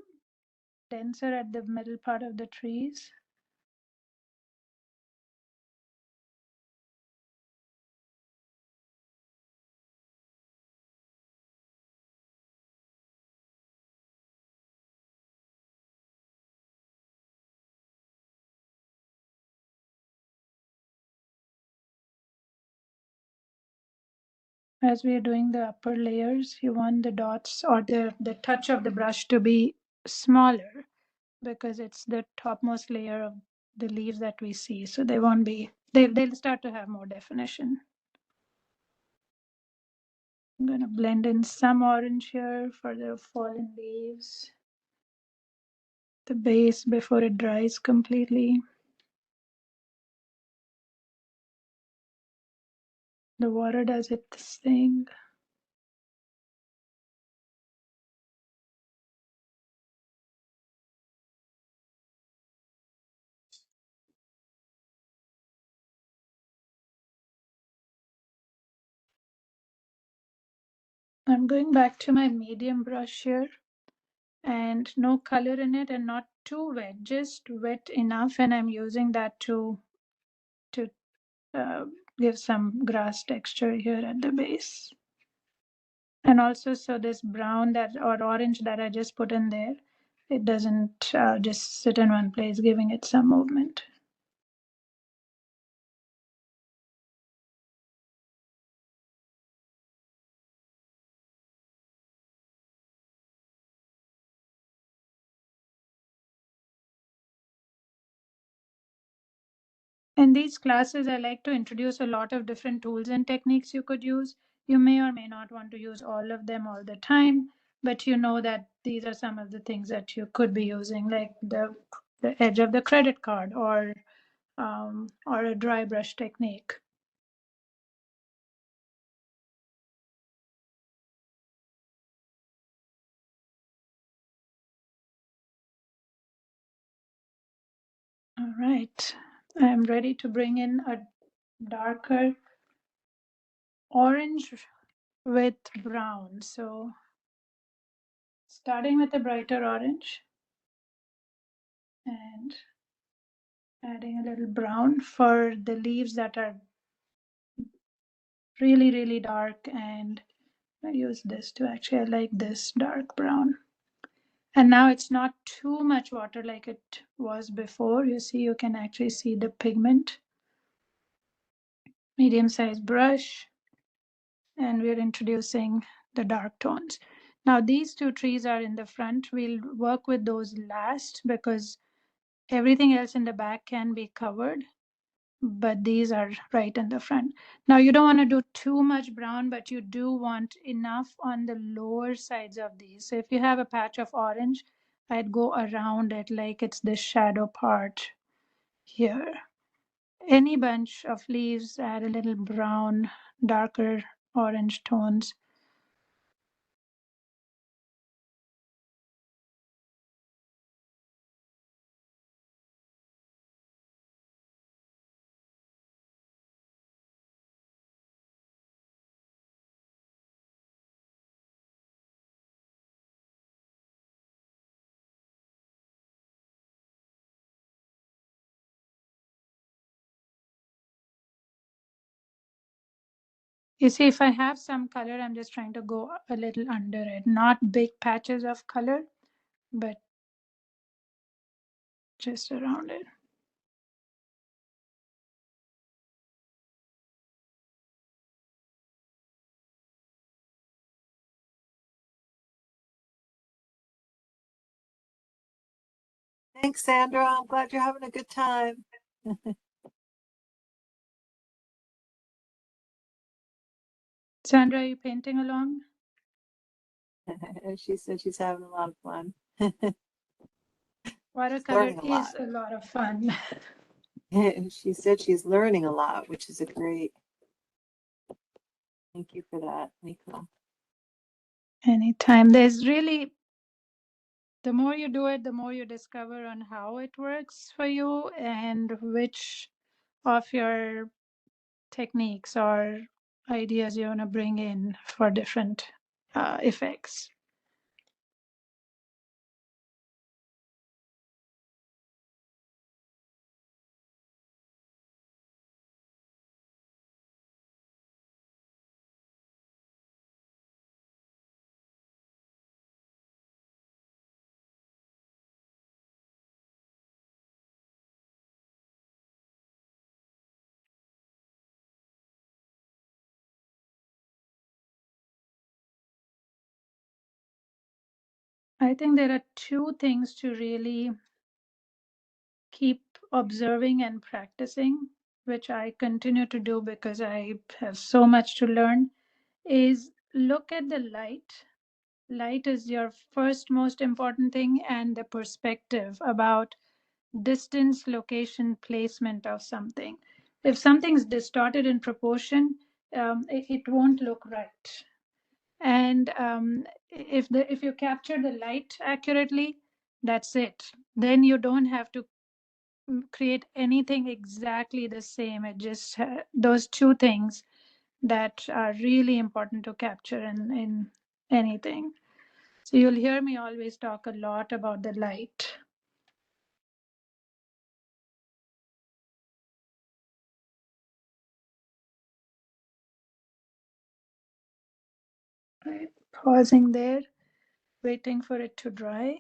denser at the middle part of the trees. As we are doing the upper layers, you want the dots or the touch of the brush to be smaller because it's the topmost layer of the leaves that we see. So they won't be, they'll start to have more definition. I'm going to blend in some orange here for the fallen leaves, the base before it dries completely. The water does its thing. I'm going back to my medium brush here and no color in it and not too wet, just wet enough, and I'm using that to uh, give some grass texture here at the base. And also so this brown that or orange that I just put in there, it doesn't just sit in one place, giving it some movement. In these classes, I like to introduce a lot of different tools and techniques you could use. You may or may not want to use all of them all the time, but you know that these are some of the things that you could be using, like the edge of the credit card or a dry brush technique. All right, I'm ready to bring in a darker orange with brown. So starting with a brighter orange and adding a little brown for the leaves that are really, really dark. And I use this to actually, I like this dark brown. And now it's not too much water like it was before. You see, you can actually see the pigment. Medium-sized brush. And we're introducing the dark tones. Now these two trees are in the front. We'll work with those last because everything else in the back can be covered. but these are right in the front. Now you don't want to do too much brown, but you do want enough on the lower sides of these. So if you have a patch of orange, I'd go around it like it's the shadow part here. Any bunch of leaves add a little brown, darker orange tones. You see, if I have some color, I'm just trying to go a little under it. Not big patches of color, but just around it. Thanks, Sandra. I'm glad you're having a good time. Sandra, are you painting along? She said she's having a lot of fun. She's Watercolor learning a is lot. a lot of fun. She said she's learning a lot, which is a great. Thank you for that, Mekhla. Anytime. There's really, the more you do it, the more you discover on how it works for you and which of your techniques or ideas you want to bring in for different effects. I think there are two things to really keep observing and practicing, which I continue to do because I have so much to learn, is look at the light. Light is your first most important thing, and the perspective about distance, location, placement of something. If something's distorted in proportion, it won't look right. And if you capture the light accurately, that's it. Then you don't have to create anything exactly the same. It just those two things that are really important to capture in anything. So you'll hear me always talk a lot about the light. Right. Pausing there, waiting for it to dry.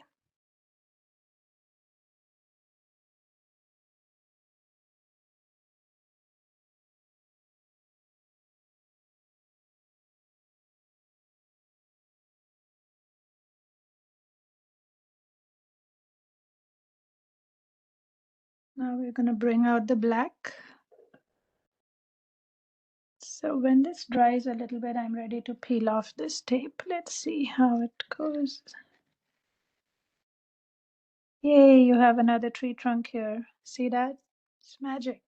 Now we're going to bring out the black. So when this dries a little bit, I'm ready to peel off this tape. Let's see how it goes. Yay, you have another tree trunk here. See that? It's magic.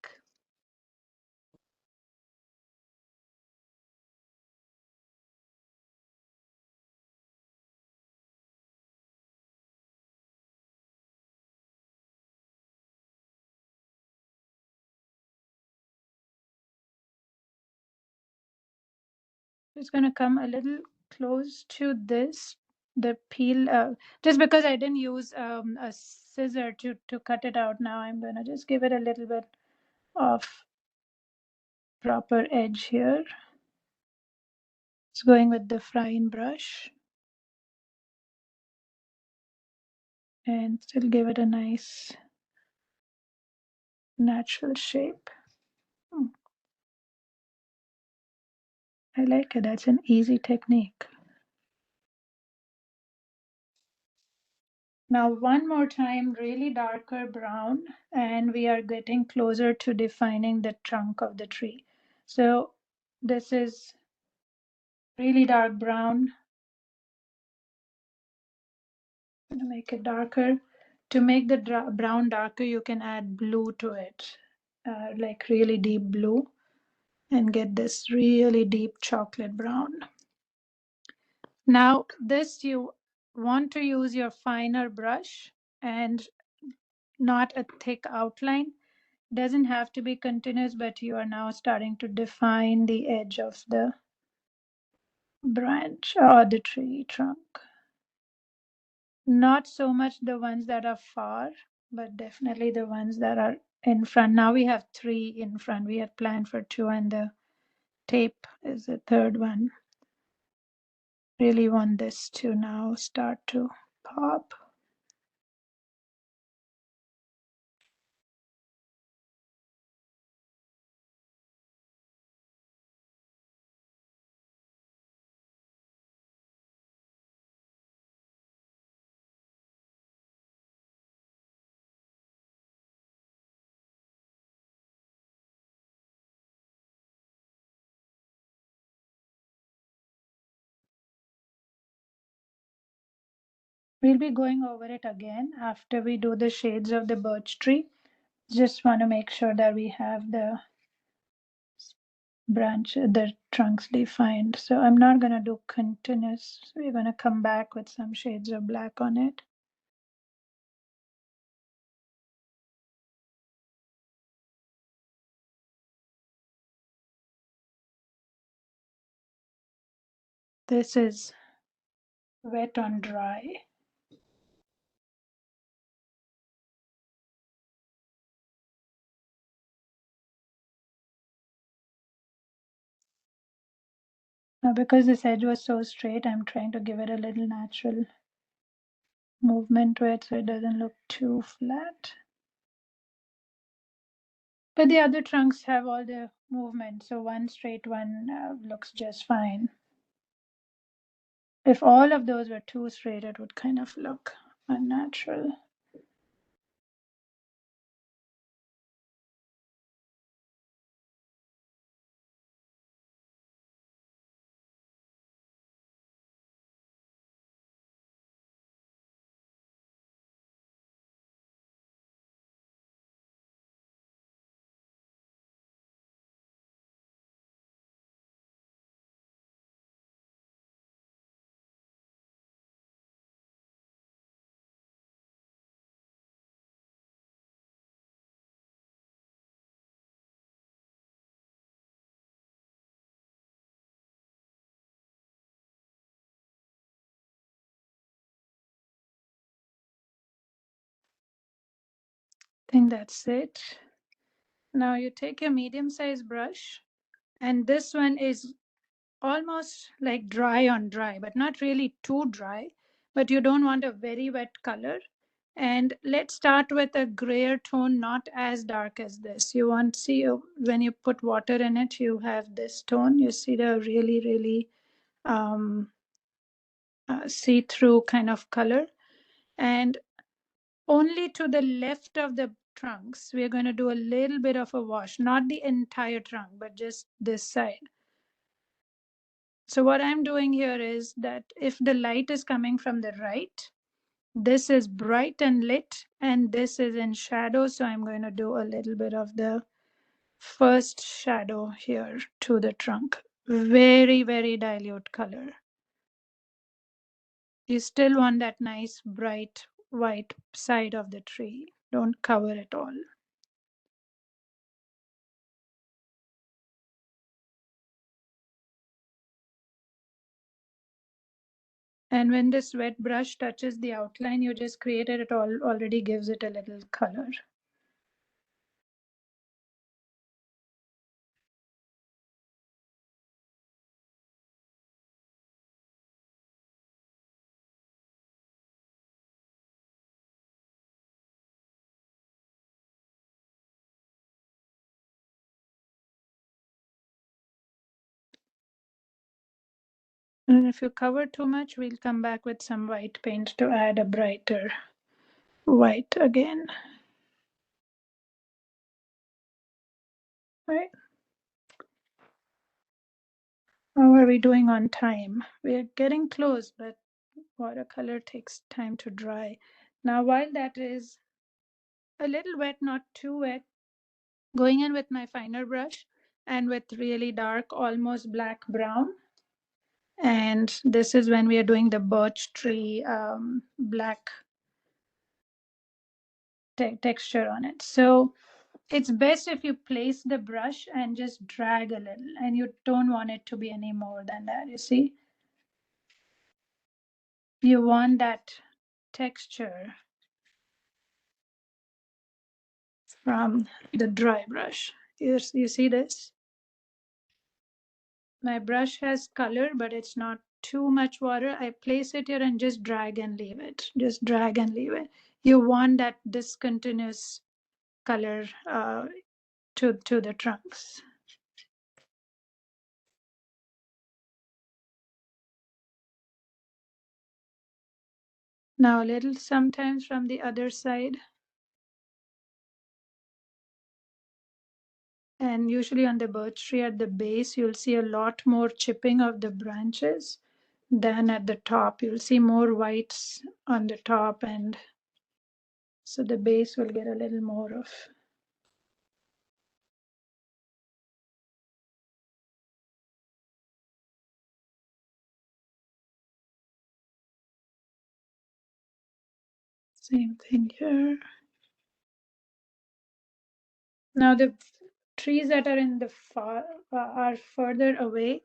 It's going to come a little close to this, the peel, just because I didn't use a scissor to cut it out. Now I'm going to just give it a little bit of proper edge here. It's going with the frying brush and still give it a nice natural shape. Hmm, I like it. That's an easy technique. Now one more time, really darker brown, and we are getting closer to defining the trunk of the tree. So this is really dark brown. I'm going to make it darker. To make the brown darker, you can add blue to it, like really deep blue, and get this really deep chocolate brown. Now this, you want to use your finer brush and not a thick outline. Doesn't have to be continuous, but you are now starting to define the edge of the branch or the tree trunk. Not so much the ones that are far, but definitely the ones that are in front. Now we have 3 in front. We had planned for 2, and the tape is the third one. Really want this to now start to pop. We'll be going over it again after we do the shades of the birch tree. Just want to make sure that we have the branch, the trunks defined. So I'm not going to do continuous. We're going to come back with some shades of black on it. This is wet on dry. Now because this edge was so straight, I'm trying to give it a little natural movement to it so it doesn't look too flat. But the other trunks have all the movement, so one straight one looks just fine. If all of those were too straight, it would kind of look unnatural. I think that's it. Now you take your medium-sized brush, and this one is almost like dry on dry, but not really too dry, but you don't want a very wet color. And let's start with a grayer tone, not as dark as this. You want, see, when you put water in it, you have this tone. You see the really, really see-through kind of color. And only to the left of the trunks, we're going to do a little bit of a wash, not the entire trunk, but just this side. So what I'm doing here is that if the light is coming from the right, this is bright and lit, and this is in shadow. So I'm going to do a little bit of the first shadow here to the trunk. Very, very dilute color. You still want that nice, bright, white side of the tree. Don't cover it all. And when this wet brush touches the outline you just created, it already gives it a little color. And if you cover too much, we'll come back with some white paint to add a brighter white again. Right. How are we doing on time? We're getting close, but watercolor takes time to dry. Now, while that is a little wet, not too wet, going in with my finer brush and with really dark, almost black brown. And this is when we are doing the birch tree black texture on it. So it's best if you place the brush and just drag a little, and you don't want it to be any more than that. You see, you want that texture from the dry brush. You see this? My brush has color, but it's not too much water. I place it here and just drag and leave it. Just drag and leave it. You want that discontinuous color to the trunks. Now a little sometimes from the other side. And usually on the birch tree at the base, you'll see a lot more chipping of the branches than at the top. You'll see more whites on the top, and so the base will get a little more of. Same thing here. Now the trees that are in the far are further away.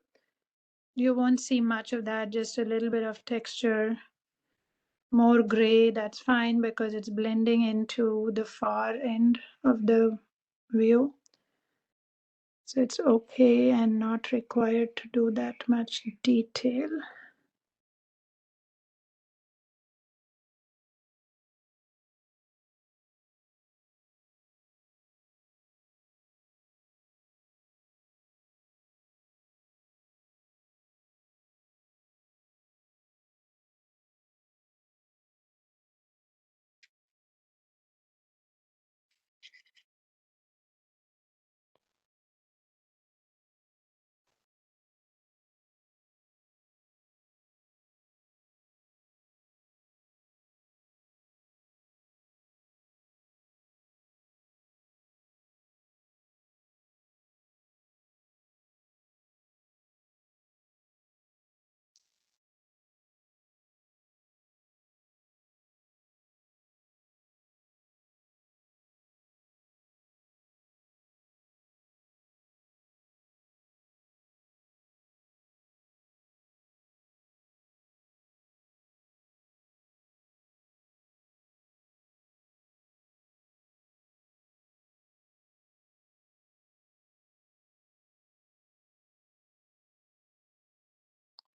You won't see much of that, just a little bit of texture, more gray. That's fine because it's blending into the far end of the view. So it's okay and not required to do that much detail.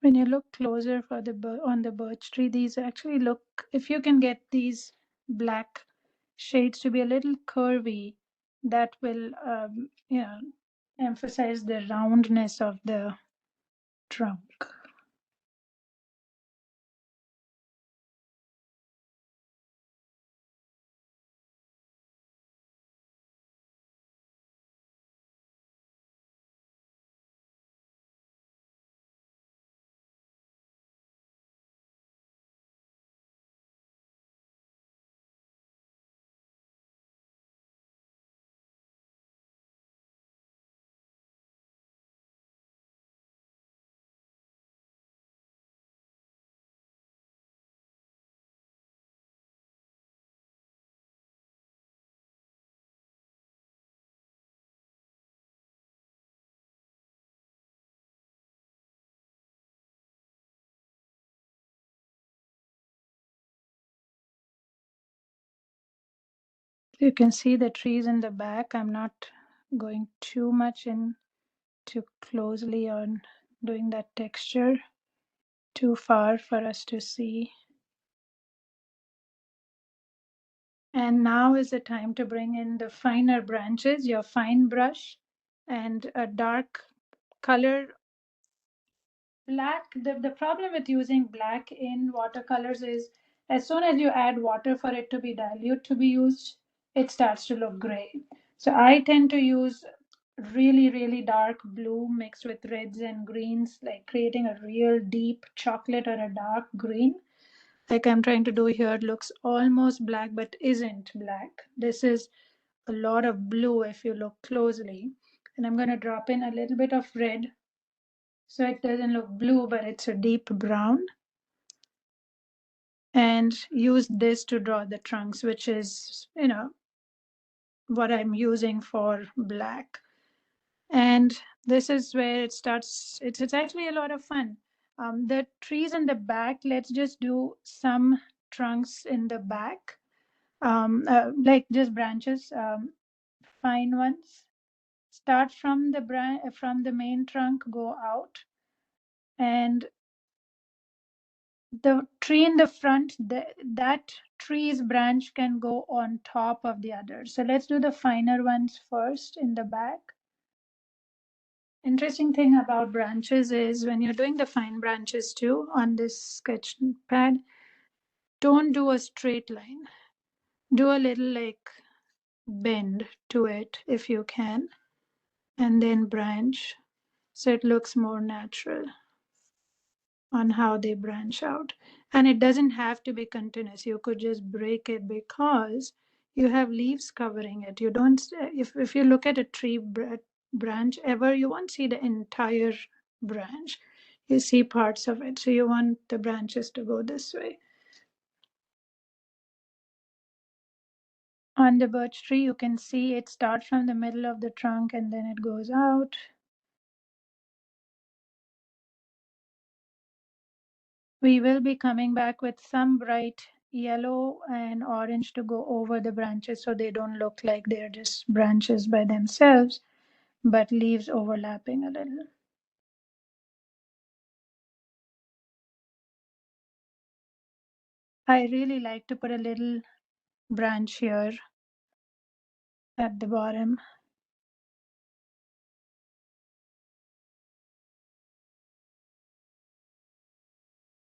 When you look closer for on the birch tree, these actually look, if you can get these black shades to be a little curvy, that will emphasize the roundness of the trunk. You can see the trees in the back. I'm not going too much in too closely on doing that texture, too far for us to see. And now is the time to bring in the finer branches, your fine brush, and a dark color. Black, the problem with using black in watercolors is As soon as you add water for it to be dilute to be used, it starts to look gray. So I tend to use really, really dark blue mixed with reds and greens, like creating a real deep chocolate or a dark green. Like I'm trying to do here, it looks almost black but isn't black. This is a lot of blue if you look closely. And I'm going to drop in a little bit of red so it doesn't look blue, but it's a deep brown. And use this to draw the trunks, which is, what I'm using for black. And this is where it starts. It's actually a lot of fun. The trees in the back, let's just do some trunks in the back, like just branches, fine ones. Start from the from the main trunk, go out, and the tree in the front, that tree's branch can go on top of the other. So let's do the finer ones first in the back. Interesting thing about branches is when you're doing the fine branches too on this sketch pad, don't do a straight line. Do a little like bend to it if you can, and then branch so it looks more natural on how they branch out. And it doesn't have to be continuous. You could just break it because you have leaves covering it. You don't, if you look at a tree branch ever, you won't see the entire branch. You see parts of it. So you want the branches to go this way. On the birch tree, you can see it starts from the middle of the trunk and then it goes out. We will be coming back with some bright yellow and orange to go over the branches so they don't look like they're just branches by themselves, but leaves overlapping a little. I really like to put a little branch here at the bottom.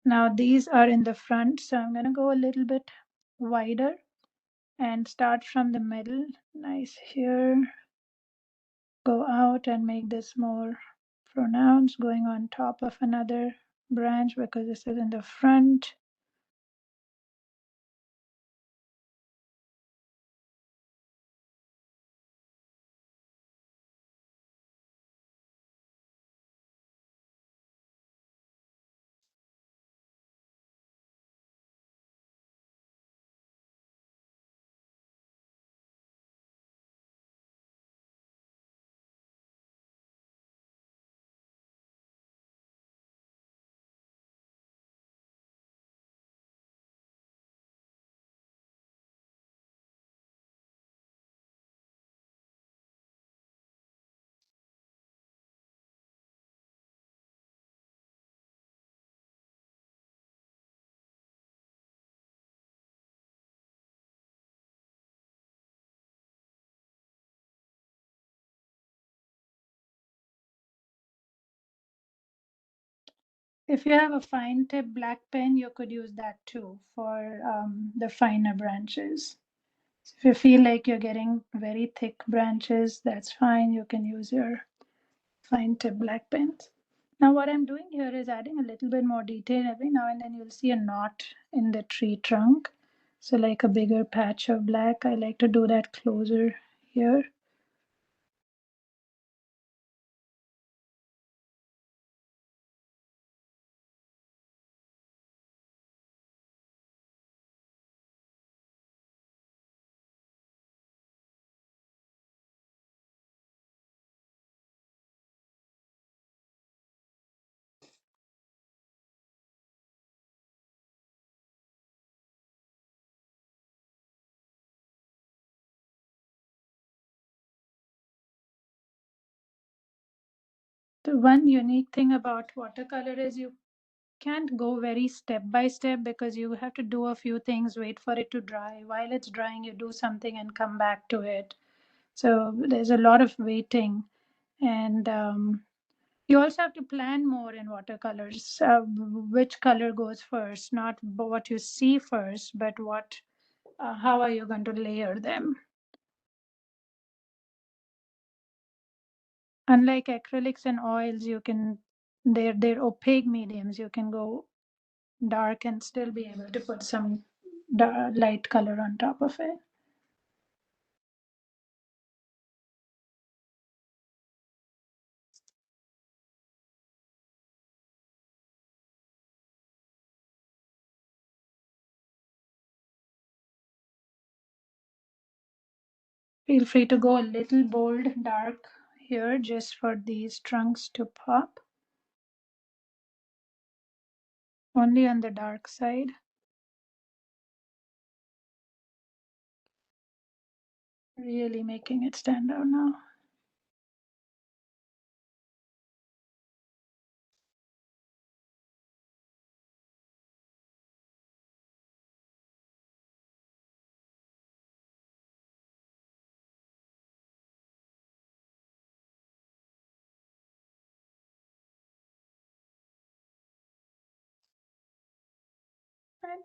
Now these are in the front, so I'm going to go a little bit wider and start from the middle. Nice here. Go out and make this more pronounced, going on top of another branch because this is in the front. If you have a fine tip black pen, you could use that too for the finer branches. So if you feel like you're getting very thick branches, that's fine. You can use your fine tip black pens. Now what I'm doing here is adding a little bit more detail. Every now and then you'll see a knot in the tree trunk. So like a bigger patch of black. I like to do that closer here. The one unique thing about watercolor is you can't go very step by step because you have to do a few things, wait for it to dry. While it's drying, you do something and come back to it. So there's a lot of waiting. And You also have to plan more in watercolors, which color goes first, not what you see first, but how are you going to layer them? Unlike acrylics and oils, they're opaque mediums. You can go dark and still be able to put some light color on top of it. Feel free to go a little bold dark here just for these trunks to pop. Only on the dark side. Really making it stand out now.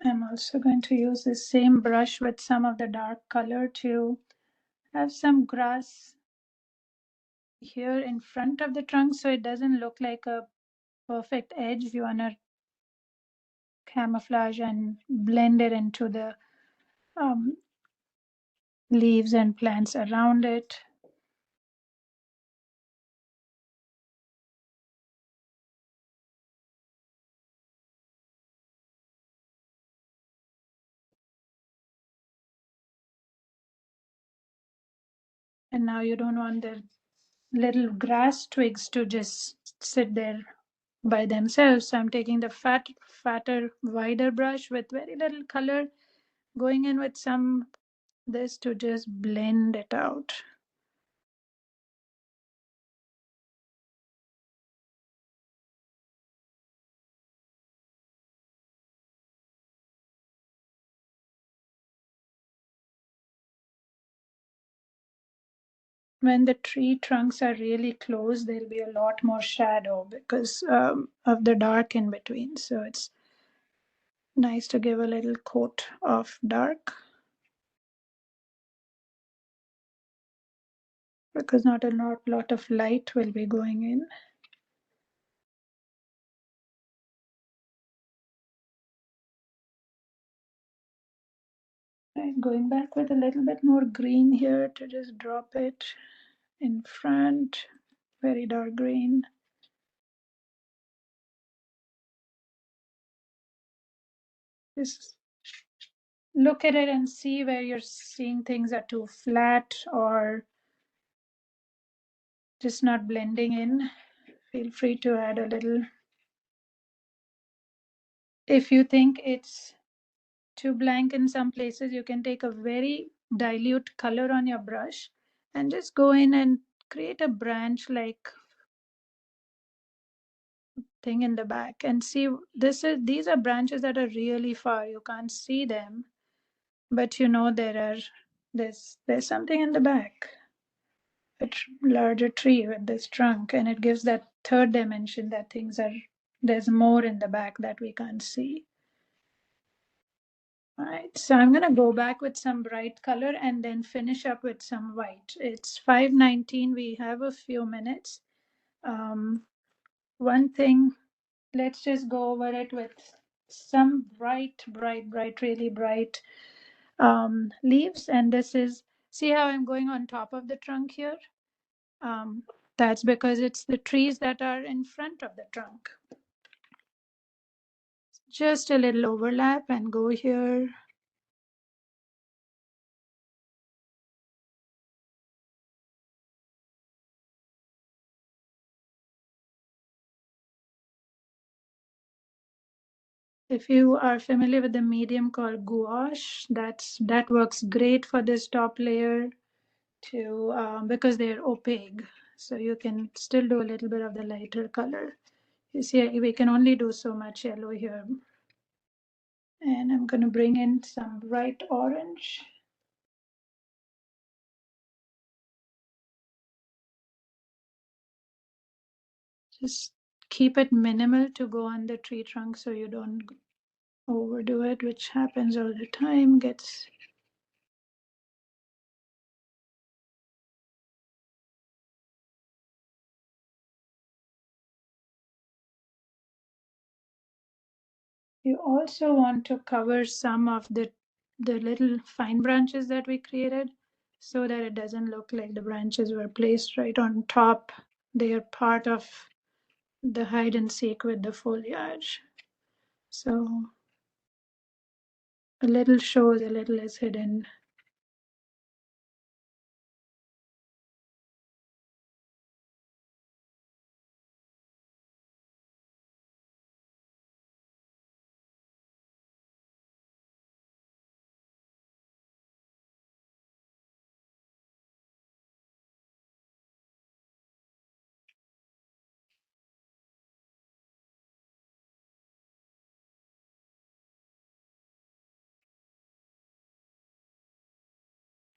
I'm also going to use the same brush with some of the dark color to have some grass here in front of the trunk so it doesn't look like a perfect edge. You want to camouflage and blend it into the um, leaves and plants around it. And now you don't want the little grass twigs to just sit there by themselves. So I'm taking the fatter, wider brush with very little color, going in with some this to just blend it out. When the tree trunks are really close, there'll be a lot more shadow because of the dark in between. So it's nice to give a little coat of dark because not a lot of light will be going in. Right, going back with a little bit more green here to just drop it in front, very dark green. Just look at it and see where you're seeing things are too flat or just not blending in. Feel free to add a little. If you think it's too blank in some places, you can take a very dilute color on your brush and just go in and create a branch like thing in the back and see these are branches that are really far. You can't see them, but you know there's something in the back. Larger tree with this trunk, and it gives that third dimension that there's more in the back that we can't see. All right, so I'm going to go back with some bright color and then finish up with some white. It's 5:19. We have a few minutes. One thing, let's just go over it with some bright, really bright leaves. And this is, see how I'm going on top of the trunk here? Um, that's because it's the trees that are in front of the trunk. Just a little overlap and go here. If you are familiar with the medium called gouache, that works great for this top layer to because they're opaque. So you can still do a little bit of the lighter color. You see, we can only do so much yellow here. And I'm going to bring in some bright orange. Just keep it minimal to go on the tree trunk so you don't overdo it, which happens all the time. Gets You also want to cover some of the little fine branches that we created so that it doesn't look like the branches were placed right on top. They are part of the hide and seek with the foliage. So a little shows, a little is hidden.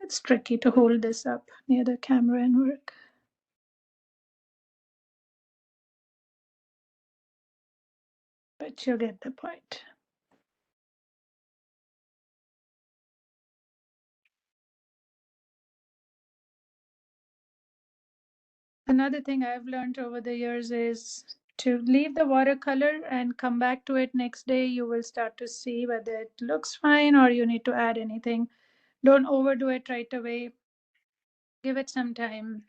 It's tricky to hold this up near the camera and work, but you'll get the point. Another thing I've learned over the years is to leave the watercolor and come back to it next day. You will start to see whether it looks fine or you need to add anything. Don't overdo it right away. Give it some time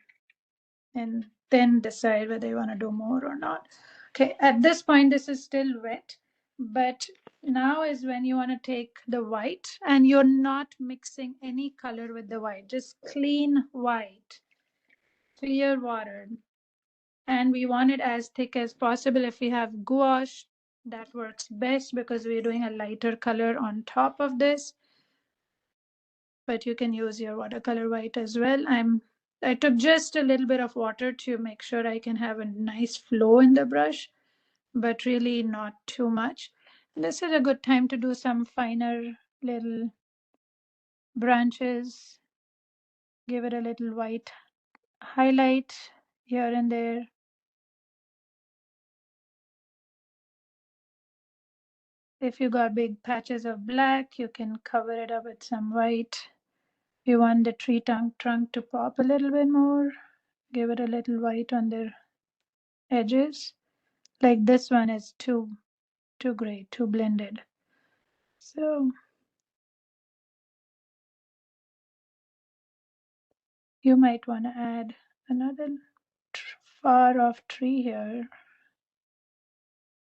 and then decide whether you want to do more or not. Okay, at this point, this is still wet, but now is when you want to take the white and you're not mixing any color with the white, just clean white, clear water. And we want it as thick as possible. If we have gouache, that works best because we're doing a lighter color on top of this, but you can use your watercolor white as well. I took just a little bit of water to make sure I can have a nice flow in the brush, but really not too much. This is a good time to do some finer little branches. Give it a little white highlight here and there. If you got big patches of black, you can cover it up with some white. If you want the trunk to pop a little bit more, give it a little white on the edges. Like this one is too gray, too blended. So you might want to add another far off tree here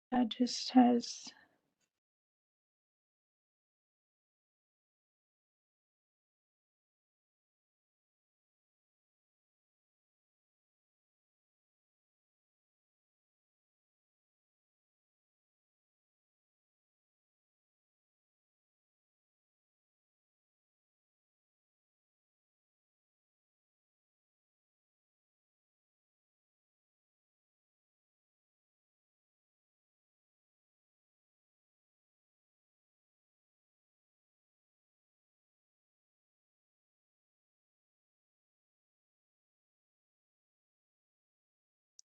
that just has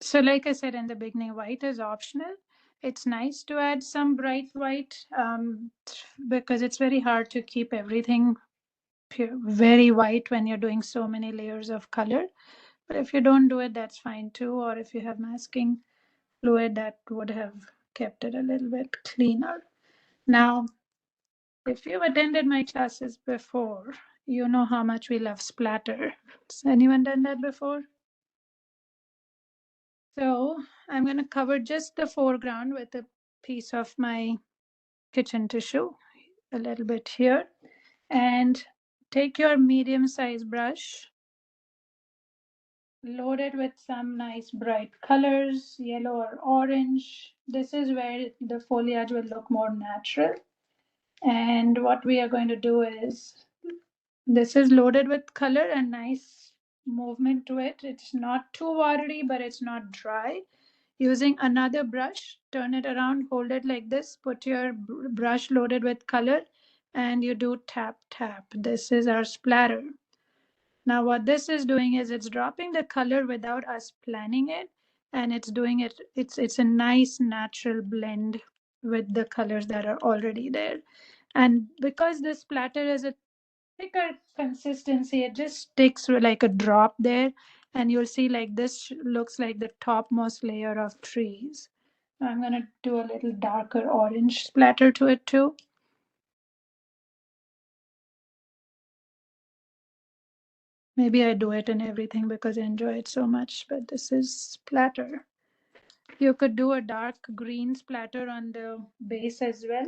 so like I said in the beginning, white is optional. It's nice to add some bright white because it's very hard to keep everything very white when you're doing so many layers of color. But if you don't do it, that's fine too. Or if you have masking fluid, that would have kept it a little bit cleaner. Now, if you've attended my classes before, you know how much we love splatter. Has anyone done that before? So I'm going to cover just the foreground with a piece of my kitchen tissue, a little bit here, and take your medium sized brush, load it with some nice bright colors, yellow or orange. This is where the foliage will look more natural. And what we are going to do is, this is loaded with color and nice movement to it. It's not too watery, but it's not dry. Using another brush, turn it around, hold it like this, put your brush loaded with color, and you do tap, tap. This is our splatter. Now what this is doing is it's dropping the color without us planning it, and it's doing it. It's a nice natural blend with the colors that are already there. And because this splatter is a thicker consistency, it just sticks with like a drop there, and you'll see like this looks like the topmost layer of trees. I'm gonna do a little darker orange splatter to it too. Maybe I do it in everything because I enjoy it so much, but this is splatter. You could do a dark green splatter on the base as well,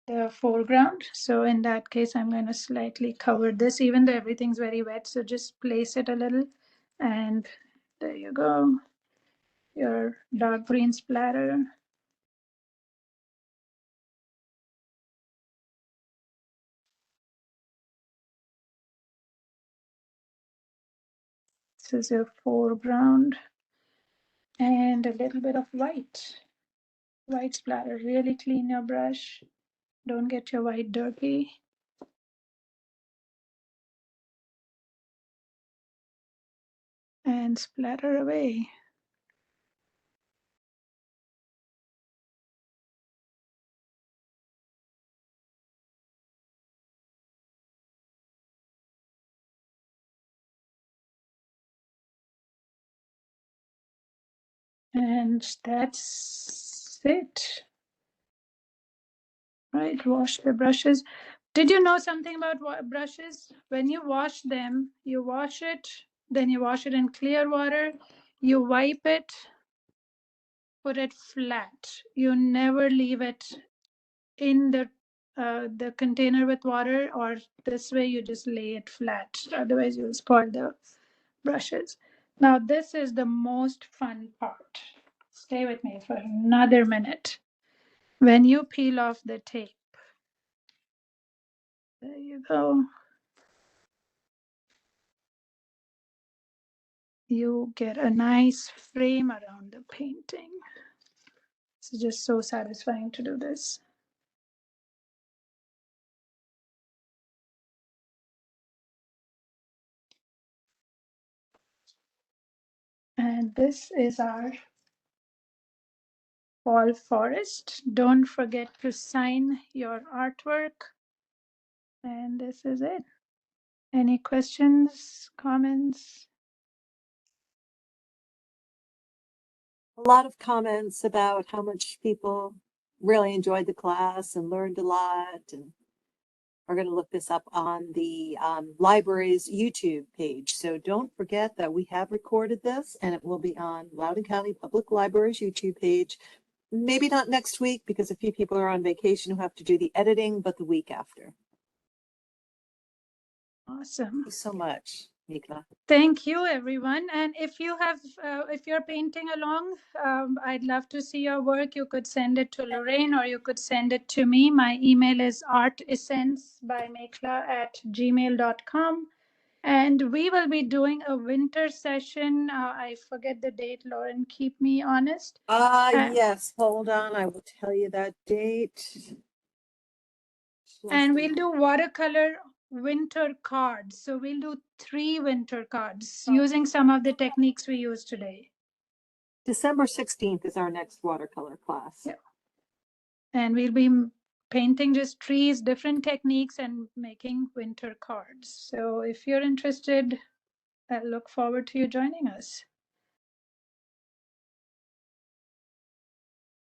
the foreground. So in that case, I'm going to slightly cover this, even though everything's very wet. So just place it a little, and there you go, your dark green splatter. This is your foreground, and a little bit of white splatter. Really clean your brush. Don't get your white dirty. And splatter away. And that's it. Right, wash the brushes. Did you know something about brushes? When you wash them, you wash it, then you wash it in clear water, you wipe it, put it flat. You never leave it in the container with water, or this way you just lay it flat. Otherwise, you'll spoil the brushes. Now, this is the most fun part. Stay with me for another minute. When you peel off the tape, there you go. You get a nice frame around the painting. It's just so satisfying to do this. And this is our fall forest. Don't forget to sign your artwork. And this is it. Any questions, comments? A lot of comments about how much people really enjoyed the class and learned a lot, and are going to look this up on the library's YouTube page. So don't forget that we have recorded this, and it will be on Loudoun County Public Library's YouTube page. Maybe not next week because a few people are on vacation who have to do the editing, but the week after. Awesome. Thank you so much, Mekhla. Thank you, everyone. And if you're painting along, I'd love to see your work. You could send it to Lorraine, or you could send it to me. My email is artessence@gmail.com. And we will be doing a winter session. I forget the date, Lauren, keep me honest. Yes, hold on. I will tell you that date. And we'll do watercolor winter cards. So we'll do 3 winter cards using some of the techniques we used today. December 16th is our next watercolor class. Yeah. And we'll be painting just trees, different techniques, and making winter cards. So if you're interested, I look forward to you joining us.